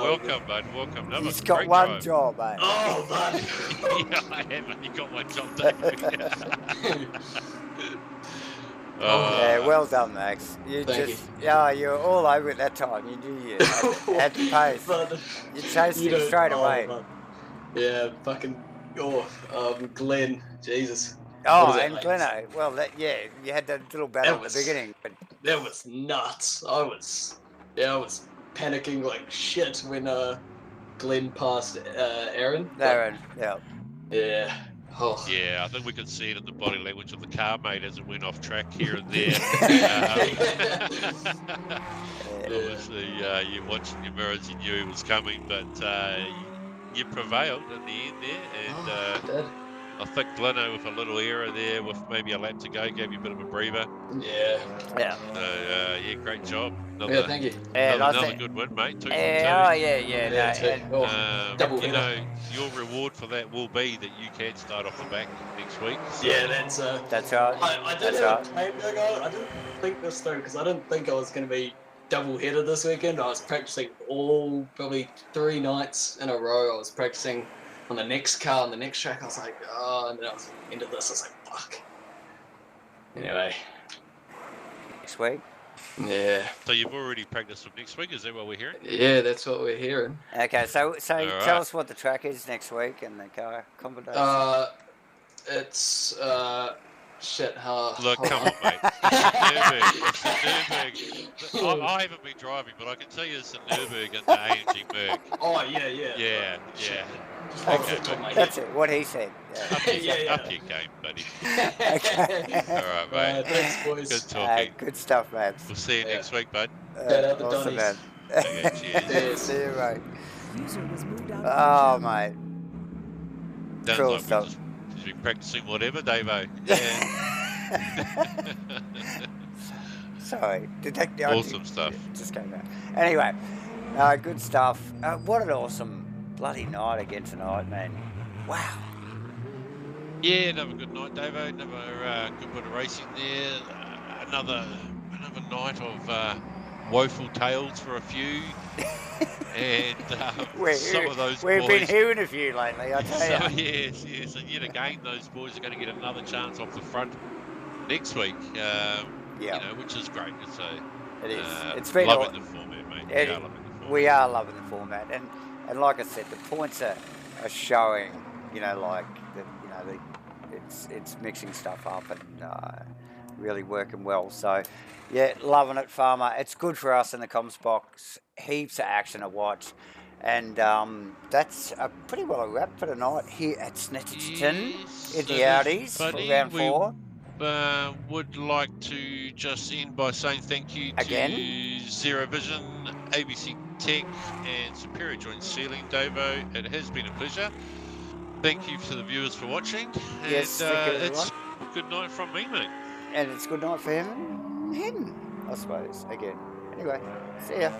Welcome, bud. Welcome. He's got one job, mate. Oh, buddy. Yeah, I haven't. You got one job, David. Yeah, well done, Max. You're all over it that time. You knew you had the pace. You chased him straight away. Yeah, fucking Glenn, Jesus. Oh, and Gleno. Well, you had that little battle at the beginning. But that was nuts. I was panicking like shit when Glenn passed Aaron. Yeah. Yeah. Oh. Yeah, I think we could see it in the body language of the car, mate, as it went off track here and there. Obviously, you're watching your mirrors, you knew it was coming, but you prevailed in the end there, and I think Gleno with a little error there, with maybe a lap to go, gave you a bit of a breather. Yeah. So, great job. Thank you. Another good win, mate. 2 from 2. Your reward for that will be that you can start off the back next week. So. Yeah, that's right. I didn't have a plan going on. I didn't think this through because I didn't think I was going to be double-headed this weekend. I was practicing probably 3 nights in a row. I was practicing on the next car, on the next track. I was like, and then I was into this. I was like, fuck. Anyway. Next week? Yeah. So you've already practiced for next week? Is that what we're hearing? Yeah, that's what we're hearing. Okay, so tell us what the track is next week and the car combination. It's shit. Look, come on, mate. Nürburgring. I haven't been driving, but I can tell you it's the Nürburgring and the AMG Merc. Oh yeah. Yeah. Okay, that's it. What he said. Up your game, buddy. Okay. All right, mate. Thanks, boys. Good talking. Good stuff, man. We'll see you next week, bud. Awesome, man. Okay, cheers. See you, mate. User was moved out Oh, mate. Sounds Cool like stuff. We've been practicing whatever, Davo. Yeah. Sorry. Awesome stuff. Just came out. Anyway, good stuff. What an awesome bloody night again tonight, man. Wow. Yeah, another good night, Davo. Another good bit of racing there. Another night of woeful tales for a few. And some of those we've boys... been hearing a few lately, I tell you. Yes. And yet again, those boys are going to get another chance off the front next week. Which is great. So It is. It's been loving the format, mate. We are loving the format, and like I said, the points are showing. It's mixing stuff up and really working well. So, yeah, loving it, Farmer. It's good for us in the comms box. Heaps of action to watch. And that's pretty well a wrap for tonight here at Snetterton in the Audis for round 4. Would like to just end by saying thank you to Zero Vision, ABC Tech and Superior Joint Sealing, Davo. It has been a pleasure. Thank you to the viewers for watching. Yes, and thank you, it's good night from me, mate. And it's good night for him and him, I suppose, again. Anyway, see ya.